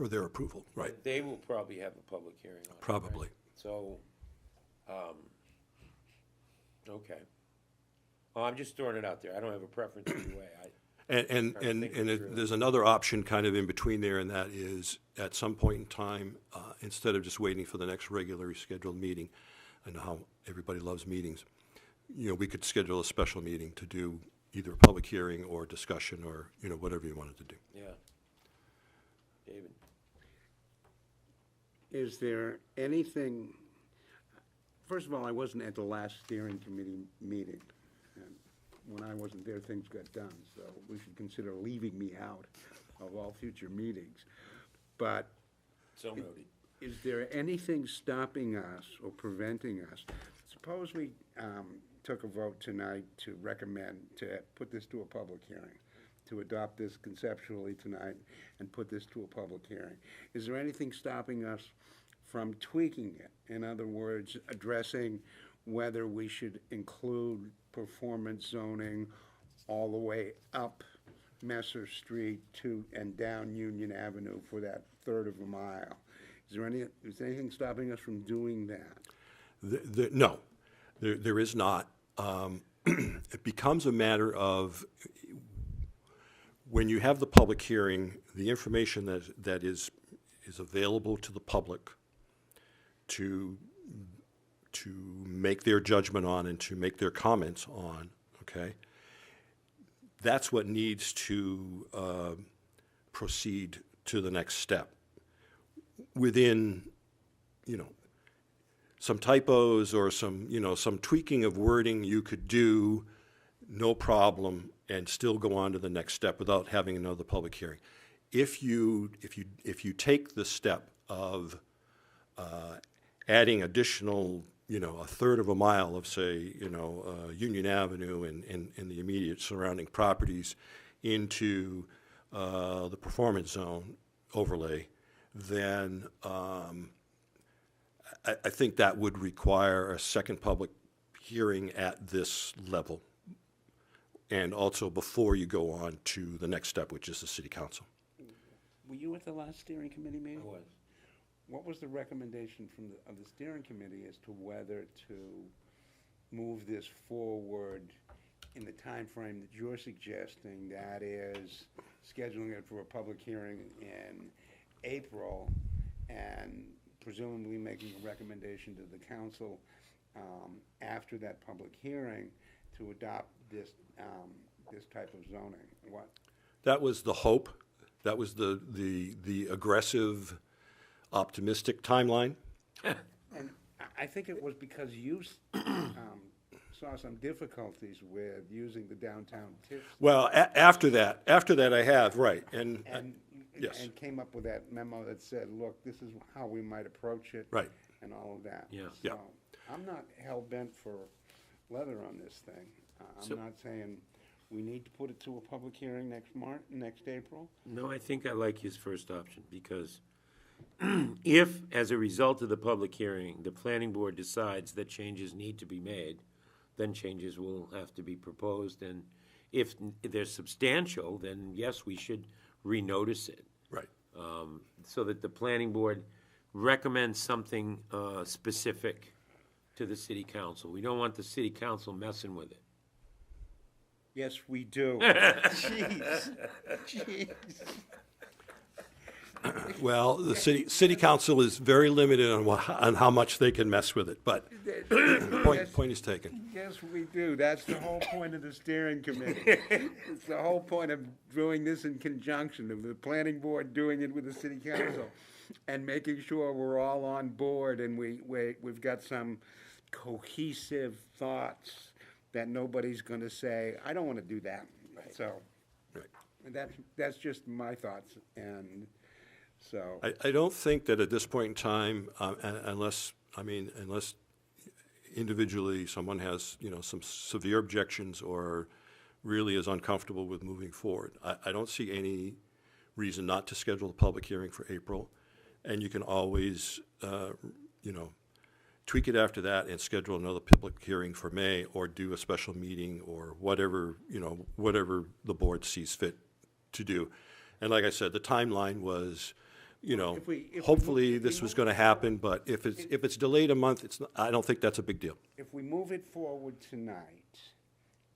their approval. Right. They will probably have a public hearing on it. Probably. Right? So, okay. Well, I'm just throwing it out there. I don't have a preference either way. And Trying to think it through. there's another option kind of in between there, and that is at some point in time, instead of just waiting for the next regularly scheduled meeting, I know how everybody loves meetings, you know, we could schedule a special meeting to do either a public hearing or discussion or, you know, whatever you wanted to do. Yeah. David? Is there anything, first of all, I wasn't at the last steering committee meeting. And when I wasn't there, things got done, so we should consider leaving me out of all future meetings. But So noted. is there anything stopping us or preventing us? Suppose we took a vote tonight to recommend to put this to a public hearing. to adopt this conceptually tonight and put this to a public hearing. Is there anything stopping us from tweaking it? In other words, addressing whether we should include performance zoning all the way up Messer Street to and down Union Avenue for that third of a mile? Is there anything stopping us from doing that? No, there is not. It becomes a matter of, when you have the public hearing, the information that is available to the public to make their judgment on and to make their comments on, okay? That's what needs to proceed to the next step. Within, some typos or some tweaking of wording you could do, no problem, and still go on to the next step without having another public hearing. If you take the step of adding additional, a third of a mile of, say, Union Avenue and the immediate surrounding properties into the performance zone overlay, then I think that would require a second public hearing at this level, and also before you go on to the next step, which is the city council. Were you at the last steering committee meeting? I was. What was the recommendation of the steering committee as to whether to move this forward in the time frame that you're suggesting, that is, scheduling it for a public hearing in April and presumably making a recommendation to the council after that public hearing to adopt this type of zoning? What? That was the hope. That was the aggressive, optimistic timeline. And I think it was because you saw some difficulties with using the downtown TIF. Well, after that I have, right, and yes. And came up with that memo that said, look, this is how we might approach it. Right. And all of that. Yeah. Yeah. So I'm not hell-bent for leather on this thing. So- I'm not saying we need to put it to a public hearing next April. No, I think I like his first option, because if, as a result of the public hearing, the planning board decides that changes need to be made, then changes will have to be proposed, and if they're substantial, then yes, we should renotice it, Right. so that the planning board recommends something specific to the city council. We don't want the city council messing with it. Yes, we do. Jeez. Well, the city council is very limited on how much they can mess with it, but point is taken. Yes, we do. That's the whole point of the steering committee. It's the whole point of doing this in conjunction, of the planning board doing it with the city council, and making sure we're all on board and we've got some cohesive thoughts that nobody's going to say, I don't want to do that. So Right. that's just my thoughts, and so. I don't think that at this point in time, unless individually someone has, some severe objections or really is uncomfortable with moving forward, I don't see any reason not to schedule a public hearing for April. And you can always, tweak it after that and schedule another public hearing for May, or do a special meeting, or whatever the board sees fit to do. And like I said, the timeline was, If we hopefully this was going to happen, but if it's delayed a month, I don't think that's a big deal. If we move it forward tonight,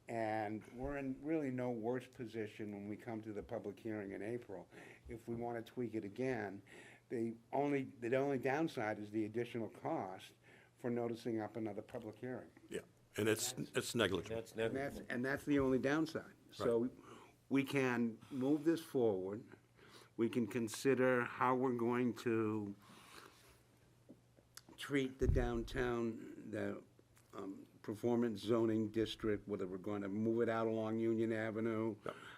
and we're in really no worse position when we come to the public hearing in April, if we want to tweak it again, the only downside is the additional cost for noticing up another public hearing. Yeah, and it's negligible. That's never. And that's the only downside. So we can move this forward. We can consider how we're going to treat the downtown, the performance zoning district, whether we're going to move it out along Union Avenue,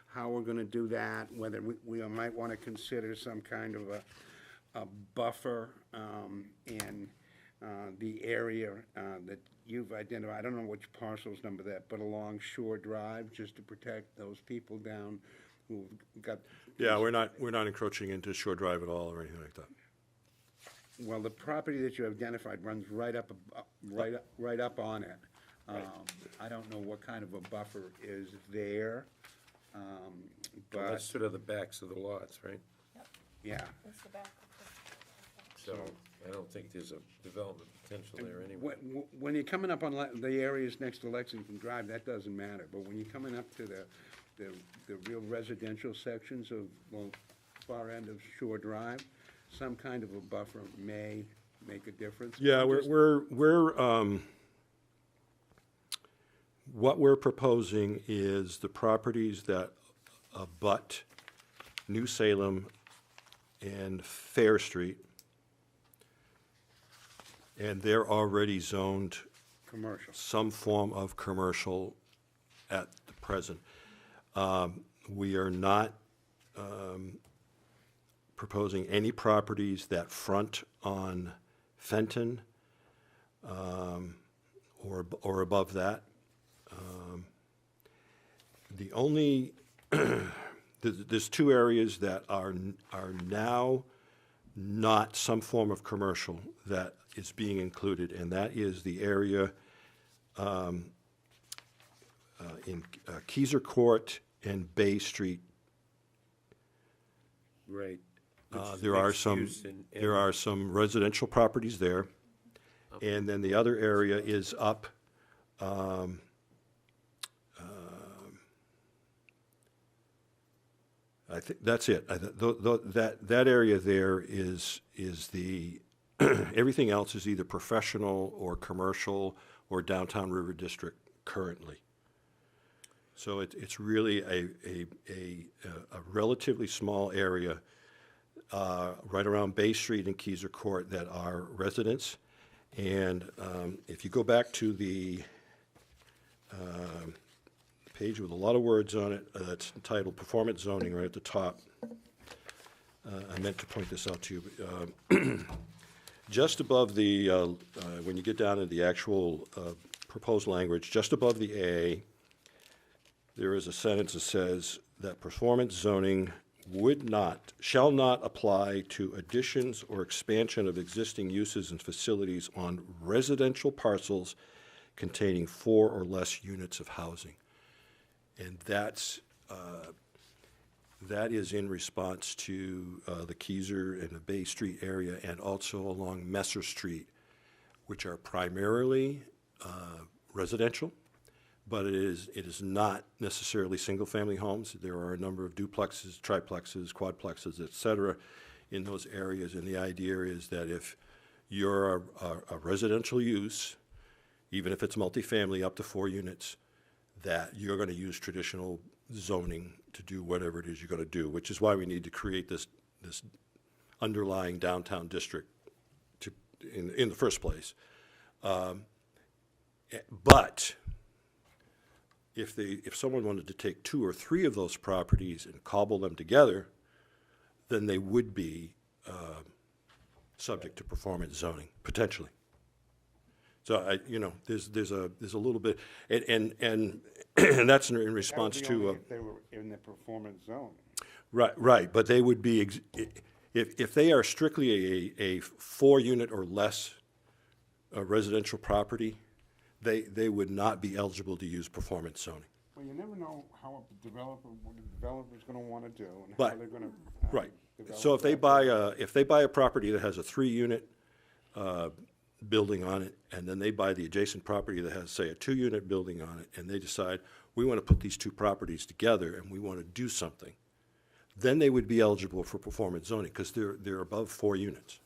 how we're going to do that, whether we might want to consider some kind of a buffer in the area that you've identified. I don't know which parcel's number that, but along Shore Drive, just to protect those people down who've got. Yeah, we're not encroaching into Shore Drive at all or anything like that. Well, the property that you identified runs right up on it. I don't know what kind of a buffer is there, Well, but, that's sort of the backs of the lots, right? yeah. That's the back So I don't think there's a development potential there anyway. When you're coming up on the areas next to Lexington Drive, that doesn't matter, but when you're coming up to the real residential sections of, well, far end of Shore Drive, some kind of a buffer may make a difference. Yeah, what we're proposing is the properties that abut New Salem and Fair Street, and they're already zoned Commercial. some form of commercial at the present. We are not proposing any properties that front on Fenton or above that. The only, there's two areas that are now not some form of commercial that is being included, and that is the area in Keyser Court and Bay Street. Right. Which is There are mixed some, use and- there are some residential properties there. And then the other area is up, I think, that's it. That area there is the, everything else is either professional or commercial or downtown River District currently. So it's really a relatively small area right around Bay Street and Keyser Court that are residents. And if you go back to the page with a lot of words on it, that's entitled Performance Zoning right at the top. I meant to point this out to you. Just above the, when you get down to the actual proposed language, just above the A, there is a sentence that says that performance zoning shall not apply to additions or expansion of existing uses and facilities on residential parcels containing 4 or less units of housing. And that is in response to the Keyser and the Bay Street area and also along Messer Street, which are primarily residential. But it is not necessarily single-family homes. There are a number of duplexes, triplexes, quadplexes, et cetera, in those areas. And the idea is that if you're a residential use, even if it's multifamily up to 4 units, that you're going to use traditional zoning to do whatever it is you're going to do, which is why we need to create this underlying downtown district in the first place. But if someone wanted to take 2 or 3 of those properties and cobble them together, then they would be subject to performance zoning, potentially. So there's a little bit, and that's in response That would be to. only if they were in the performance zone. Right, but they would be, if they are strictly a 4-unit or less residential property, they would not be eligible to use performance zoning. Well, you never know what the developer's gonna wanna do and how But- they're gonna. Right. develop So if they that. buy a property that has a 3-unit building on it, and then they buy the adjacent property that has, say, a 2-unit building on it, and they decide, we want to put these 2 properties together and we want to do something, then they would be eligible for performance zoning, because they're above 4 units.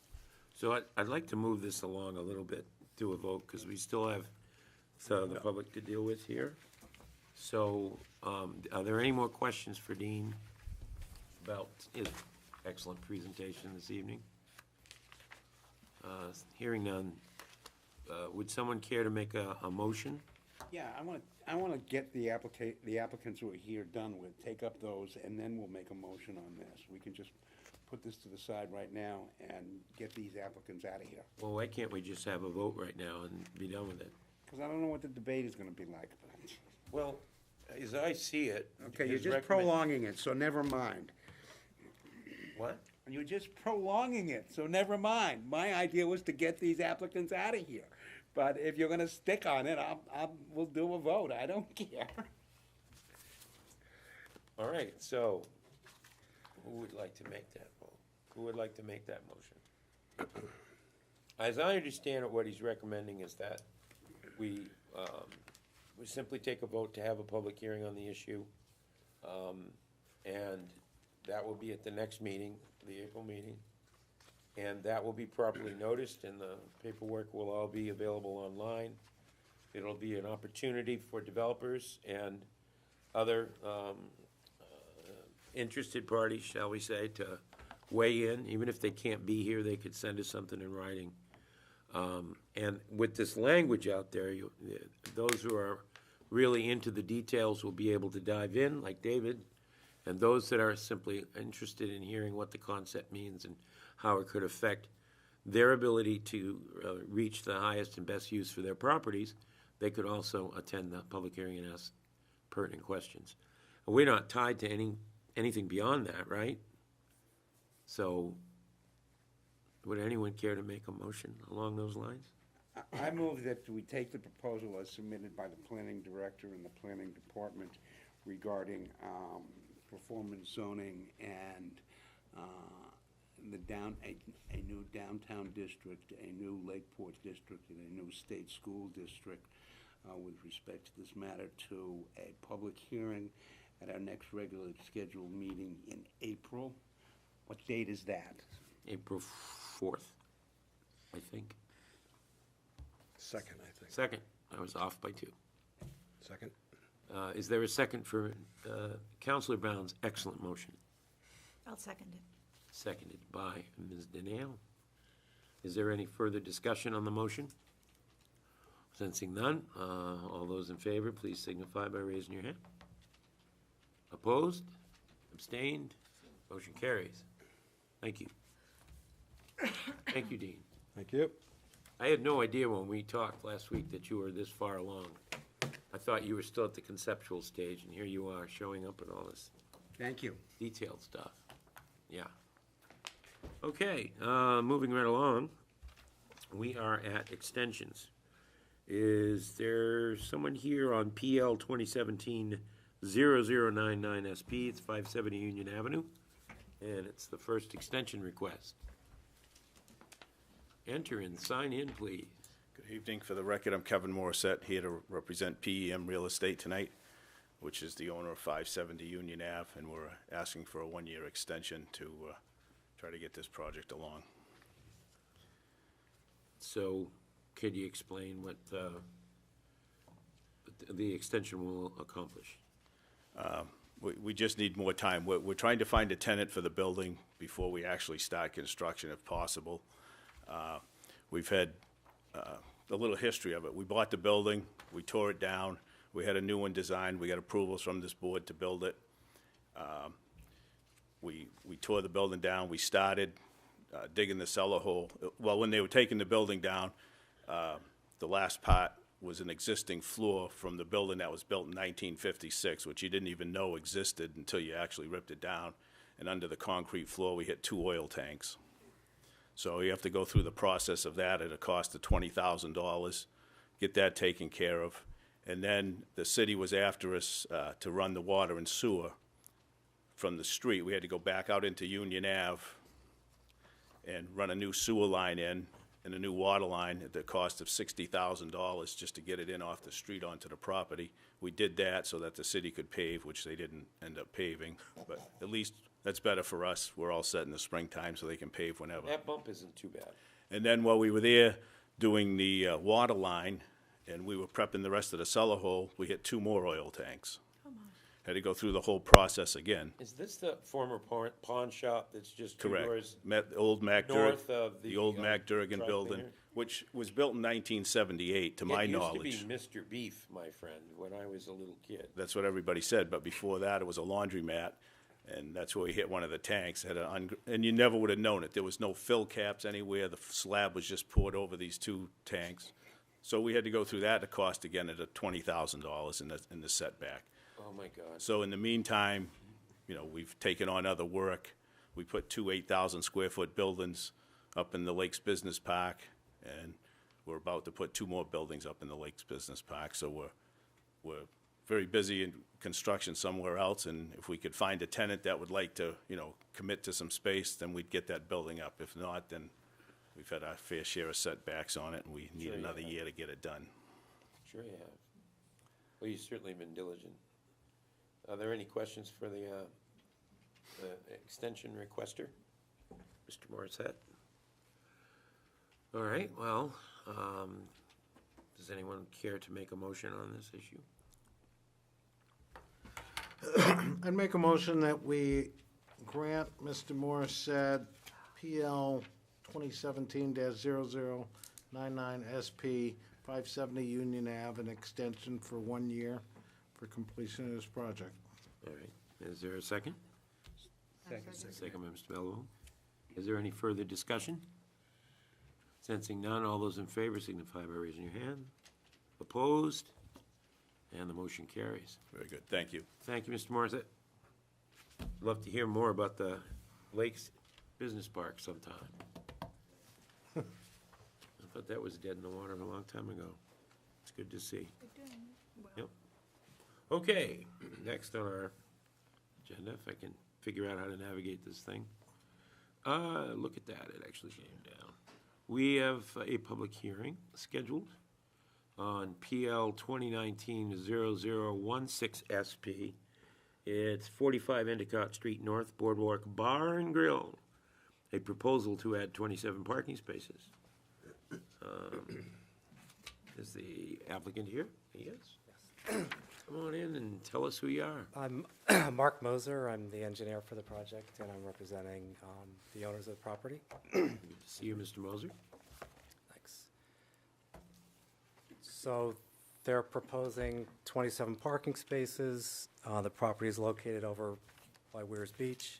So I'd like to move this along a little bit to a vote, because we still have the public to deal with here. So, are there any more questions for Dean about his excellent presentation this evening? Hearing none, would someone care to make a motion? Yeah, I wanna get the applicants who are here done with, take up those, and then we'll make a motion on this. We can just put this to the side right now and get these applicants out of here. Well, why can't we just have a vote right now and be done with it? Cause I don't know what the debate is gonna be like. Well, as I see it. Okay, you're his just recommend- prolonging it, so never mind. What? You're just prolonging it, so never mind. My idea was to get these applicants out of here. But if you're gonna stick on it, we'll do a vote. I don't care. All right, so who would like to make that vote? Who would like to make that motion? As I understand it, what he's recommending is that we simply take a vote to have a public hearing on the issue. And that will be at the next meeting, the April meeting. And that will be properly noticed, and the paperwork will all be available online. It'll be an opportunity for developers and other interested parties, shall we say, to weigh in. Even if they can't be here, they could send us something in writing. And with this language out there, those who are really into the details will be able to dive in, like David, and those that are simply interested in hearing what the concept means and how it could affect their ability to reach the highest and best use for their properties, they could also attend the public hearing and ask pertinent questions. And we're not tied to anything beyond that, right? So, would anyone care to make a motion along those lines? I move that we take the proposal as submitted by the planning director and the planning department regarding performance zoning and a new downtown district, a new Lakeport district, and a new state school district with respect to this matter to a public hearing at our next regularly scheduled meeting in April. What date is that? April 4th, I think. Second, I think. Second, I was off by 2. Second? Is there a second for Counselor Bound's excellent motion? I'll second it. Seconded by Ms. Danielle. Is there any further discussion on the motion? Sensing none, all those in favor, please signify by raising your hand. Opposed? Abstained? Motion carries. Thank you. Thank you, Dean. Thank you. I had no idea when we talked last week that you were this far along. I thought you were still at the conceptual stage, and here you are showing up with all this Thank you. detailed stuff. Yeah. Okay, moving right along, we are at extensions. Is there someone here on PL 2017-0099 SP? It's 570 Union Avenue, and it's the first extension request. Enter and sign in, please. Good evening. For the record, I'm Kevin Morissette, here to represent PEM Real Estate tonight, which is the owner of 570 Union Ave, and we're asking for a one-year extension to try to get this project along. So, could you explain what the extension will accomplish? We just need more time. We're trying to find a tenant for the building before we actually start construction, if possible. We've had a little history of it. We bought the building, we tore it down, we had a new one designed, we got approvals from this board to build it. We tore the building down, we started digging the cellar hole. Well, when they were taking the building down, the last part was an existing floor from the building that was built in 1956, which you didn't even know existed until you actually ripped it down. And under the concrete floor, we hit 2 oil tanks. So you have to go through the process of that at a cost of $20,000, get that taken care of. And then the city was after us to run the water and sewer from the street. We had to go back out into Union Ave and run a new sewer line in and a new water line at the cost of $60,000 just to get it in off the street onto the property. We did that so that the city could pave, which they didn't end up paving, but at least that's better for us. We're all set in the springtime so they can pave whenever. That bump isn't too bad. And then while we were there doing the water line and we were prepping the rest of the cellar hole, we hit 2 more oil tanks. Had to go through the whole process again. Is this the former pawn shop that's just 2 Correct. doors? Old Mac north Durgan, of the, old Mac Durgan truck building, there? which was built in 1978, to my knowledge. It used to be Mr. Beef, my friend, when I was a little kid. That's what everybody said, but before that, it was a laundromat, and that's where we hit one of the tanks. And you never would have known it. There was no fill caps anywhere. The slab was just poured over these 2 tanks. So we had to go through that. It cost, again, at $20,000 in the setback. Oh, my God. So in the meantime, you know, we've taken on other work. We put 2 8,000 square foot buildings up in the Lakes Business Park, and we're about to put 2 more buildings up in the Lakes Business Park. So we're very busy in construction somewhere else, and if we could find a tenant that would like to, you know, commit to some space, then we'd get that building up. If not, then we've had our fair share of setbacks on it, and we need Sure you another have. year to get it done. Sure you have. Well, you've certainly been diligent. Are there any questions for the extension requester? Mr. Morissette? All right, well, does anyone care to make a motion on this issue? I'd make a motion that we grant Mr. Morissette PL 2017-0099 SP 570 Union Ave an extension for 1 year for completion of this project. All right, is there a second? Second. Second by Mr. Mello. Is there any further discussion? Sensing none, all those in favor signify by raising your hand. Opposed? And the motion carries. Very good, thank you. Thank you, Mr. Morissette. Love to hear more about the Lakes Business Park sometime. I thought that was dead in the water a long time ago. It's good to see. Yep. Okay, next on our agenda, if I can figure out how to navigate this thing. Look at that, it actually came down. We have a public hearing scheduled on PL 2019-0016 SP. It's 45 Endicott Street North, Boardwalk Bar and Grill. A proposal to add 27 parking spaces. Is the applicant here? He is. Come on in and tell us who you are. I'm Mark Moser. I'm the engineer for the project, and I'm representing the owners of the property. Good to see you, Mr. Moser. Thanks. So they're proposing 27 parking spaces. The property is located over by Weirs Beach.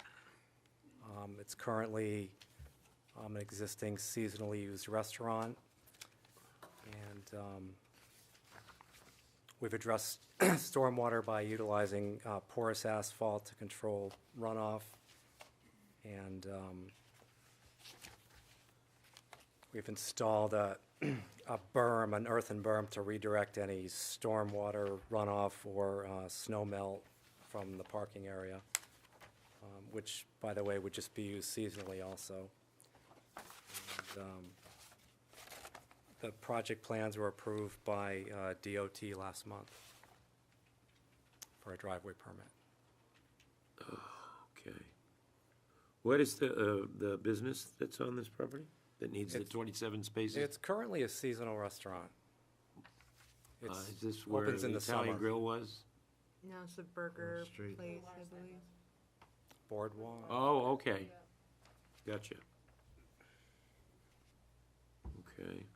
It's currently an existing seasonally used restaurant. And we've addressed stormwater by utilizing porous asphalt to control runoff. And we've installed a berm, an earthen berm, to redirect any stormwater runoff or snow melt from the parking area, which, by the way, would just be used seasonally also. And, the project plans were approved by DOT last month for a driveway permit. Okay. What is the business that's on this property that needs the It's- 27 spaces? It's currently a seasonal restaurant. Is this where opens in the the Italian summer. grill was? No, it's a burger Street. place, I believe. Boardwalk. Oh, okay. Gotcha. Okay.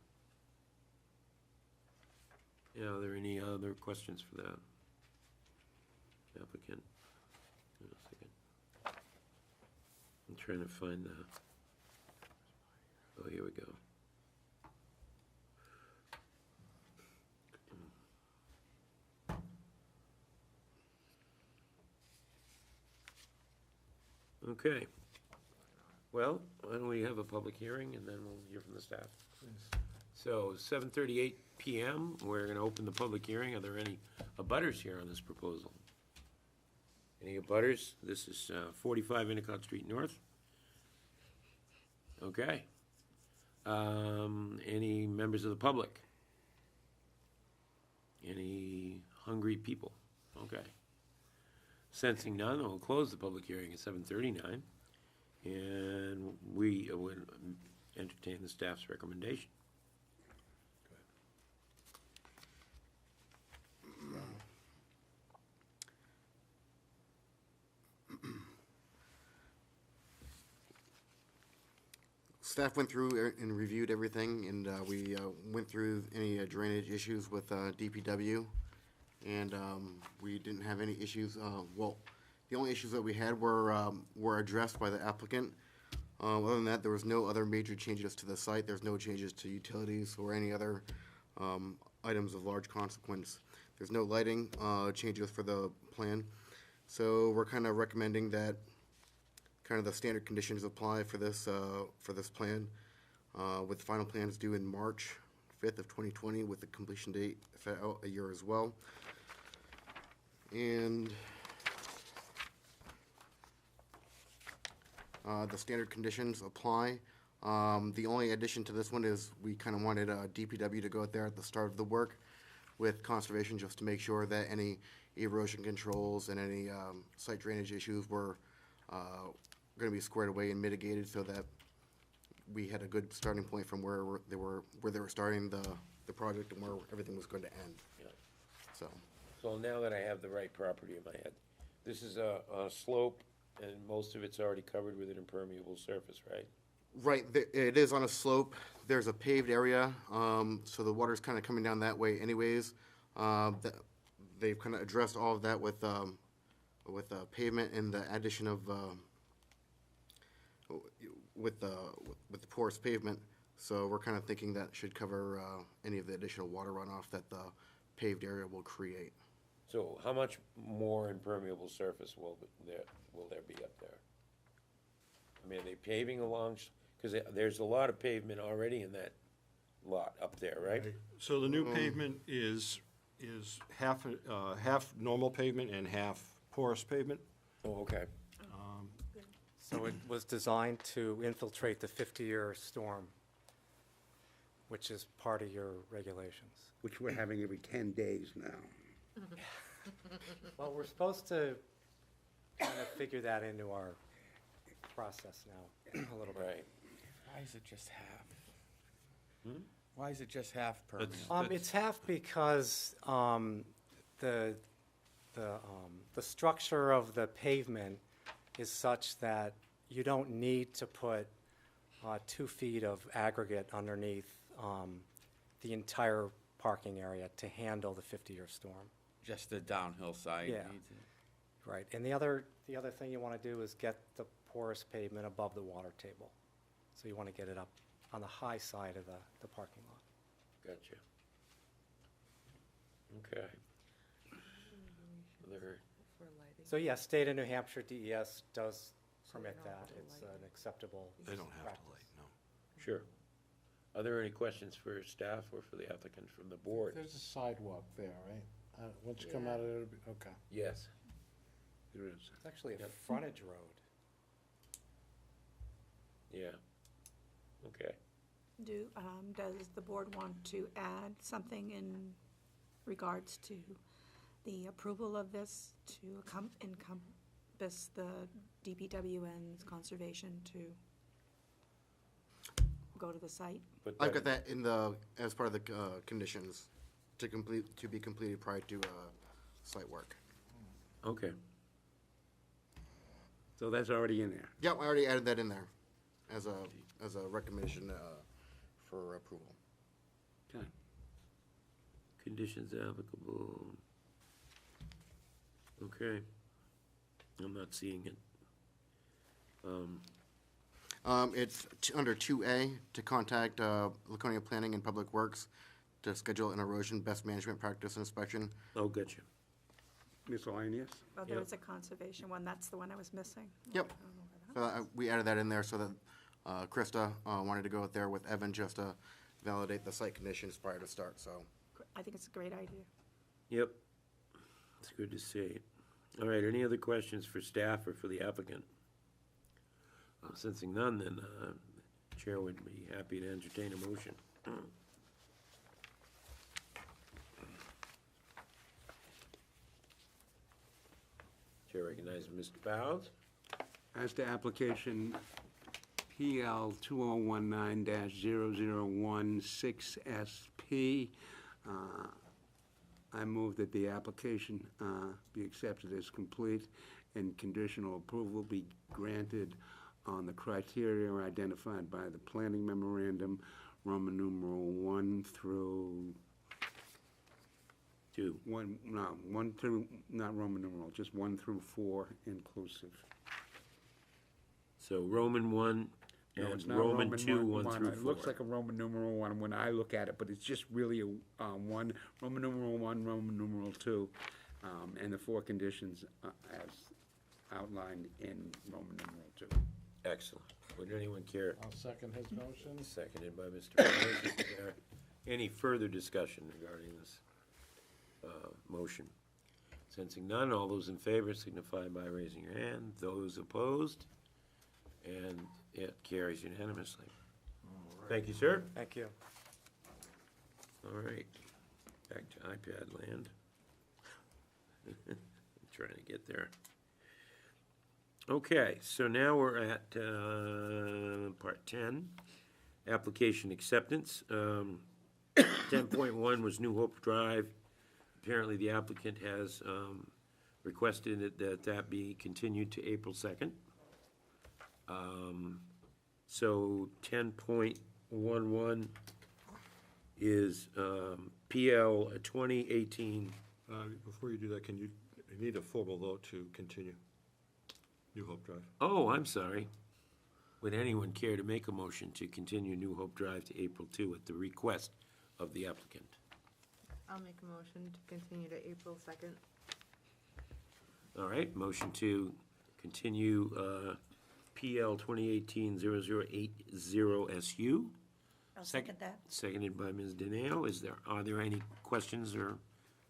Yeah, are there any other questions for that applicant? Wait a second. I'm trying to find the, oh, here we go. Okay. Well, why don't we have a public hearing, and then we'll hear from the staff. So, 7:38 PM, we're gonna open the public hearing. Are there any abutters here on this proposal? Any abutters? This is 45 Endicott Street North. Okay. Any members of the public? Any hungry people? Okay. Sensing none, we'll close the public hearing at 7:39, and we would entertain the staff's recommendation. Staff went through and reviewed everything, and we went through any drainage issues with DPW, and we didn't have any issues. Well, the only issues that we had were addressed by the applicant. Other than that, there was no other major changes to the site. There's no changes to utilities or any other items of large consequence. There's no lighting changes for the plan. So we're kind of recommending that kind of the standard conditions apply for this plan, with the final plans due in March 5th of 2020, with the completion date out a year as well. And the standard conditions apply. The only addition to this one is we kind of wanted DPW to go out there at the start of the work with conservation, just to make sure that any erosion controls and any site drainage issues were going to be squared away and mitigated, so that we had a good starting point from where they were starting the project and where everything was going to end. Yeah. So now that I have the right property in my head, this is a slope, and most of it's already covered with an impermeable surface, right? right, it is on a slope. There's a paved area, so the water's kind of coming down that way anyways. They've kind of addressed all of that with pavement and the addition of with the porous pavement. So we're kind of thinking that should cover any of the additional water runoff that the paved area will create. So how much more impermeable surface will there be up there? I mean, are they paving along, because there's a lot of pavement already in that lot up there, right? So the new pavement is half normal pavement and half porous pavement. Oh, okay. So it was designed to infiltrate the 50-year storm, which is part of your regulations. Which we're having every 10 days now. Well, we're supposed to kind of figure that into our process now, a little bit. Right. Why is it just half? Why is it just half permeable? It's half because the structure of the pavement is such that you don't need to put 2 feet of aggregate underneath the entire parking area to handle the 50-year storm. Just the downhill side Yeah. needs it. Right, and the other thing you want to do is get the porous pavement above the water table. So you want to get it up on the high side of the parking lot. Gotcha. Okay. Other, So yeah, state of New Hampshire DES does permit that. It's an acceptable They don't have to practice. light, no. sure. Are there any questions for staff or for the applicant from the board? There's a sidewalk there, right? Once you come Yeah. out of it, it'll be- okay. Yes. There is. It's actually a frontage road. Yeah. Okay. Does the board want to add something in regards to the approval of this to encompass the DPW and conservation to go to the site? But I've got that in as part of the conditions to be completed prior to site work. Okay. So that's already in there. Yep, I already added that in there as a recommendation for approval. Okay. Conditions applicable. Okay. I'm not seeing it. It's under 2A to contact Laconia Planning and Public Works to schedule an erosion best management practice inspection. Oh, gotcha. Miscellaneous? Oh, there was a conservation one, that's the one I was missing. Yep. I don't know where that So we added that in there so that Krista wanted to go out there with Evan just to validate the site conditions prior to start, so. I think it's a great idea. Yep. It's good to see. All right, any other questions for staff or for the applicant? Sensing none, then Chair would be happy to entertain a motion. Chair recognizes Mr. Bowles. As to application PL 2019-0016SP, I move that the application be accepted as complete and conditional approval be granted on the criteria identified by the planning memorandum, Roman numeral 1 through 2. 1 through, not Roman numeral, just 1 through 4 inclusive. So Roman 1 No, and it's not Roman 2, 1 through 4. It looks like a Roman numeral 1 when I look at it, but it's just really a 1, Roman numeral 1, Roman numeral 2. and the 4 conditions as outlined in Roman numeral 2. Excellent. Would anyone care? I'll second his motion. Seconded by Mr. Rose. Is there any further discussion regarding this motion? Sensing none, all those in favor signify by raising your hand. Those opposed? And it carries unanimously. Thank you, sir. Thank you. All right, back to iPad land. I'm trying to get there. Okay, so now we're at part 10, application acceptance. 10.1 was New Hope Drive. Apparently, the applicant has requested that be continued to April 2nd. So 10.11 is PL 2018. Before you do that, you need a formal vote to continue New Hope Drive. Oh, I'm sorry. Would anyone care to make a motion to continue New Hope Drive to April 2 at the request of the applicant? I'll make a motion to continue to April 2nd. All right, motion to continue PL 2018-0080 SU. I'll second that. Seconded by Ms. Dineo. Are there any questions or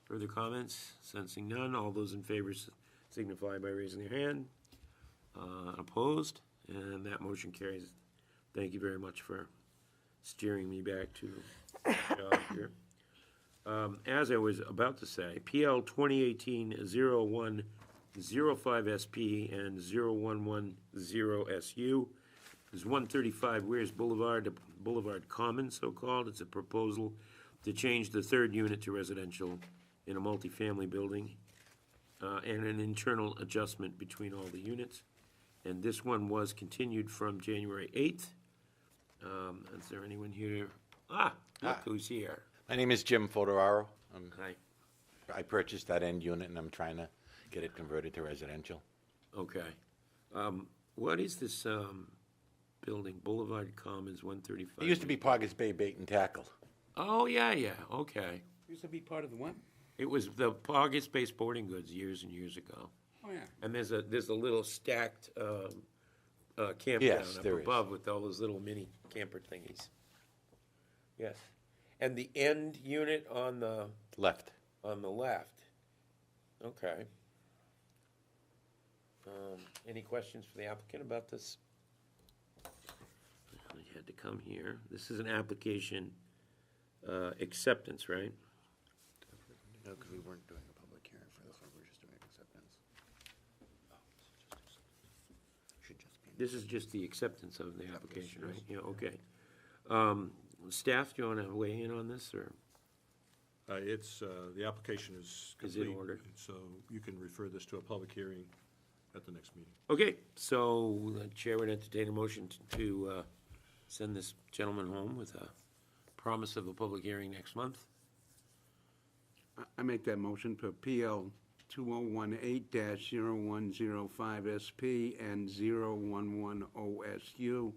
further comments? Sensing none, all those in favor signify by raising their hand. Opposed? And that motion carries. Thank you very much for steering me back to the job here. As I was about to say, PL 2018-0105 SP and 0110 SU is 135 Weirs Boulevard, Boulevard Commons, so-called. It's a proposal to change the 3rd unit to residential in a multifamily building and an internal adjustment between all the units. And this one was continued from January 8th. Is there anyone here? Look who's here. My name is Jim Fodoraro. Hi. I purchased that end unit, and I'm trying to get it converted to residential. Okay. What is this building, Boulevard Commons, 135? It used to be Poggers Bay Bait and Tackle. Oh, yeah, okay. Used to be part of the what? It was the Poggers Bay Sporting Goods years and years ago. Oh, yeah. And there's a little stacked campground Yes, up there is. above with all those little mini camper thingies. Yes. And the end unit on the Left. left. Okay. Any questions for the applicant about this? I had to come here. This is an application acceptance, right? No, because we weren't doing a public hearing for this one, we were just doing acceptance. Should just be. This is just the acceptance of the application, right? Yeah, okay. Staff, do you want to weigh in on this, or? The application is Is complete. in order. So you can refer this to a public hearing at the next meeting. Okay, so the chair would entertain a motion to send this gentleman home with a promise of a public hearing next month. I make that motion for PL 2018-0105 SP and 0110 SU,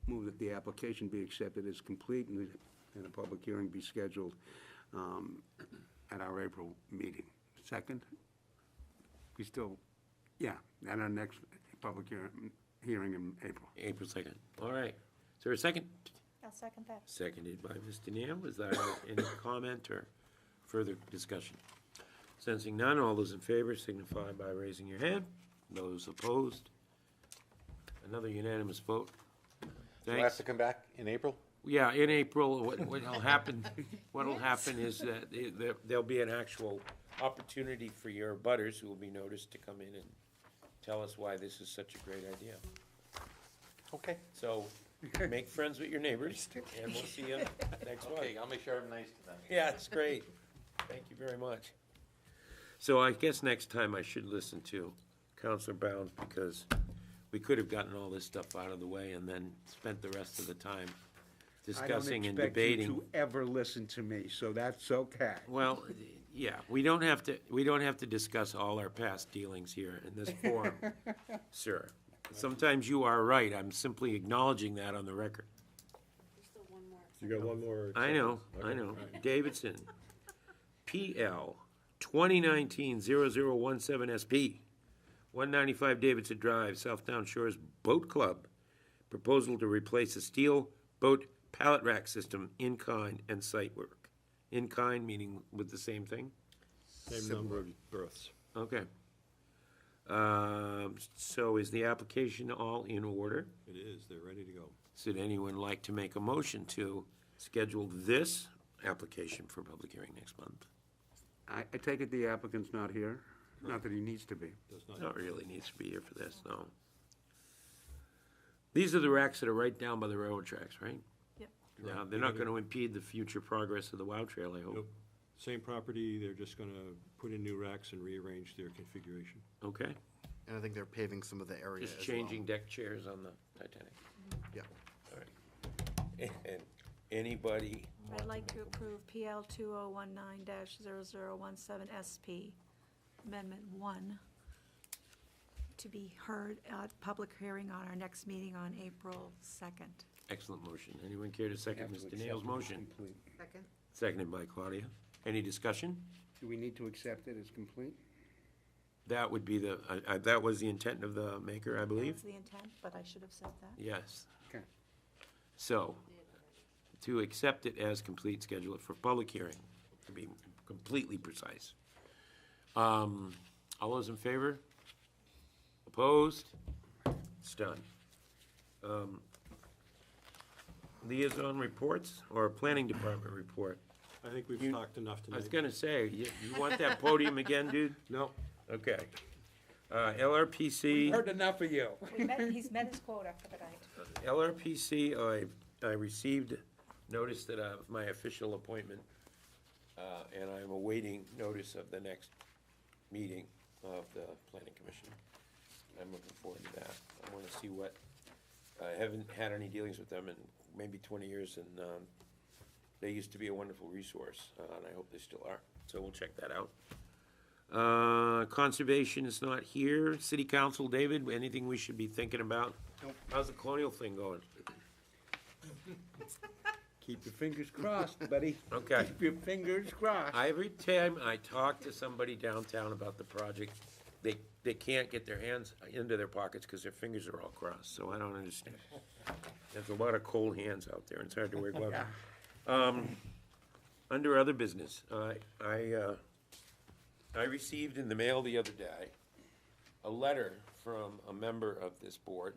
move that the application be accepted as complete and a public hearing be scheduled at our April meeting. Second? We still, yeah, at our next public hearing in April. April 2nd. All right. Is there a second? I'll second that. Seconded by Mr. Neal. Is there any comment or further discussion? Sensing none, all those in favor signify by raising your hand. Those opposed? Another unanimous vote. Do I have Thanks. to come back in April? Yeah, in April, what'll happen is that there'll be an actual opportunity for your butters who will be noticed to come in and tell us why this is such a great idea. Okay. So, make friends with your neighbors, and we'll see you next month. Okay, I'll make sure I'm nice to them. Yeah, it's great. Thank you very much. So I guess next time I should listen to Counselor Bounds, because we could have gotten all this stuff out of the way and then spent the rest of the time discussing and I don't expect debating. you to ever listen to me, so that's okay. Well, yeah, we don't have to discuss all our past dealings here in this forum, sir. Sometimes you are right. I'm simply acknowledging that on the record. There's still one more. You got one more? I know. Okay, all right. Davidson, PL 2019-0017 SP, 195 Davidson Drive, Southdown Shores Boat Club. Proposal to replace a steel boat pallet rack system in kind and site work. In kind meaning with the same thing? Same number of berths. Okay. So is the application all in order? It is, they're ready to go. Should anyone like to make a motion to schedule this application for public hearing next month? I take it the applicant's not here? Not that he needs to be. Does not. Not really needs to be here for this, no. These are the racks that are right down by the railroad tracks, right? Yep. Now, they're not gonna impede the future progress of the WOW Trail, I hope. Nope. Same property, they're just gonna put in new racks and rearrange their configuration. Okay, And I think they're paving some of the area as just well. changing deck chairs on the Titanic. Yeah. All right. And anybody, I'd like to approve PL 2019-0017 SP, Amendment 1, to be heard at public hearing on our next meeting on April 2nd. excellent motion. Anyone care to second Have to Mr. accept Nail's it as motion? complete. Second. Seconded by Claudia. Any discussion? Do we need to accept it as complete? That would be that was the intent of the maker, I believe? That's the intent, but I should have said that. Yes. Okay. So, to accept it as complete, schedule it for public hearing, to be completely precise. All those in favor? Opposed? It's done. Liaison reports or planning department report? I think we've talked enough I was tonight. gonna say, you want that podium again, dude? No, Okay. LRPC. Heard enough of you. He's met his quota for the night. LRPC, I received notice that of my official appointment, and I'm awaiting notice of the next meeting of the planning commission. I'm looking forward to that. I wanna see what, I haven't had any dealings with them in maybe 20 years, and they used to be a wonderful resource, and I hope they still are. So we'll check that out. Conservation is not here. City Council, David, anything we should be thinking about? Nope. How's the colonial thing going? Keep your fingers crossed, buddy. Okay. Keep your fingers crossed. Every time I talk to somebody downtown about the project, they can't get their hands into their pockets because their fingers are all crossed, so I don't understand. There's a lot of cold hands out there, and it's hard to wear gloves. Under other business, I received in the mail the other day a letter from a member of this board,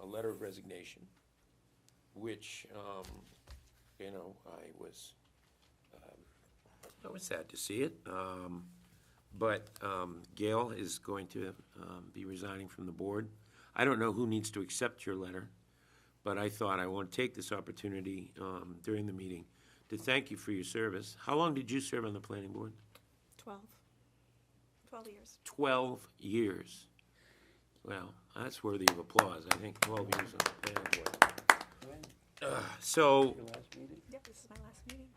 a letter of resignation, which, I was sad to see it. But Gail is going to be resigning from the board. I don't know who needs to accept your letter, but I thought I want to take this opportunity during the meeting to thank you for your service. How long did you serve on the planning board? 12 years. 12 years. Well, that's worthy of applause. I think 12 years on the planning board. So, Your last meeting? Yep, this is my last meeting.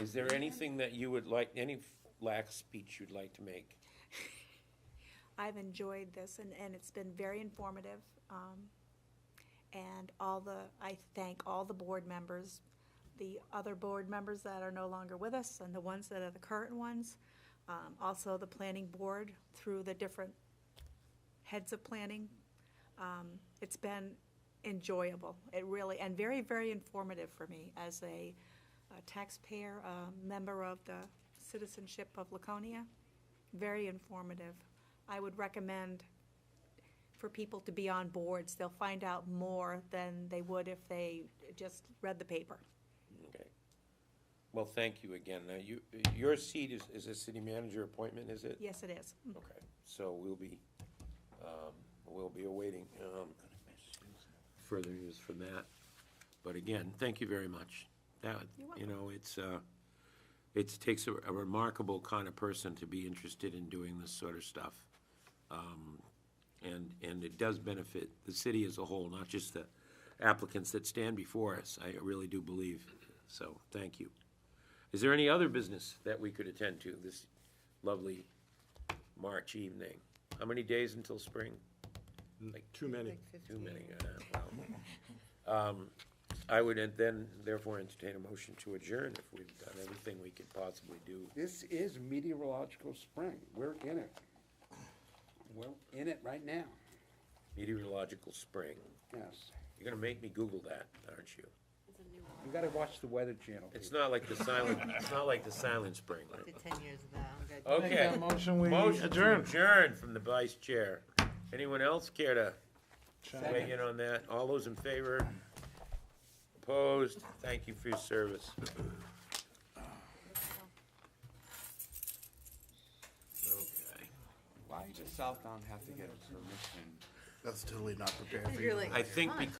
is there anything that you would like, any last speech you'd like to make? I've enjoyed this, and it's been very informative. And I thank all the board members, the other board members that are no longer with us, and the ones that are the current ones. Also the planning board through the different heads of planning. It's been enjoyable, it really, and very, very informative for me as a taxpayer, member of the citizenship of Laconia. Very informative. I would recommend for people to be on boards. They'll find out more than they would if they just read the paper. Okay. Well, thank you again. Now, your seat is a city manager appointment, is it? Yes, it is. Okay, so we'll be awaiting further news from that. But again, thank you very much. That, it takes a remarkable kind of person to be interested in doing this sort of stuff. And it does benefit the city as a whole, not just the applicants that stand before us. I really do believe, so thank you. Is there any other business that we could attend to this lovely March evening? How many days until spring? Like too many. too many. Well. I would then therefore entertain a motion to adjourn if we've done everything we could possibly do. This is meteorological spring. We're in it. We're in it right now. Meteorological spring. Yes. You're gonna make me Google that, aren't you? It's a new one. You gotta watch the Weather Channel. It's not like the silent, it's not like the silent spring, right? After 10 years of that, I'm good. Make Okay. that motion, we Motion to adjourn. adjourn from the vice chair. Anyone else care to weigh in on that? All those in favor? Opposed? Thank you for your service. Okay. Why does Southdown have to get a permission? That's totally not prepared for You're you. like, I think "Huh." because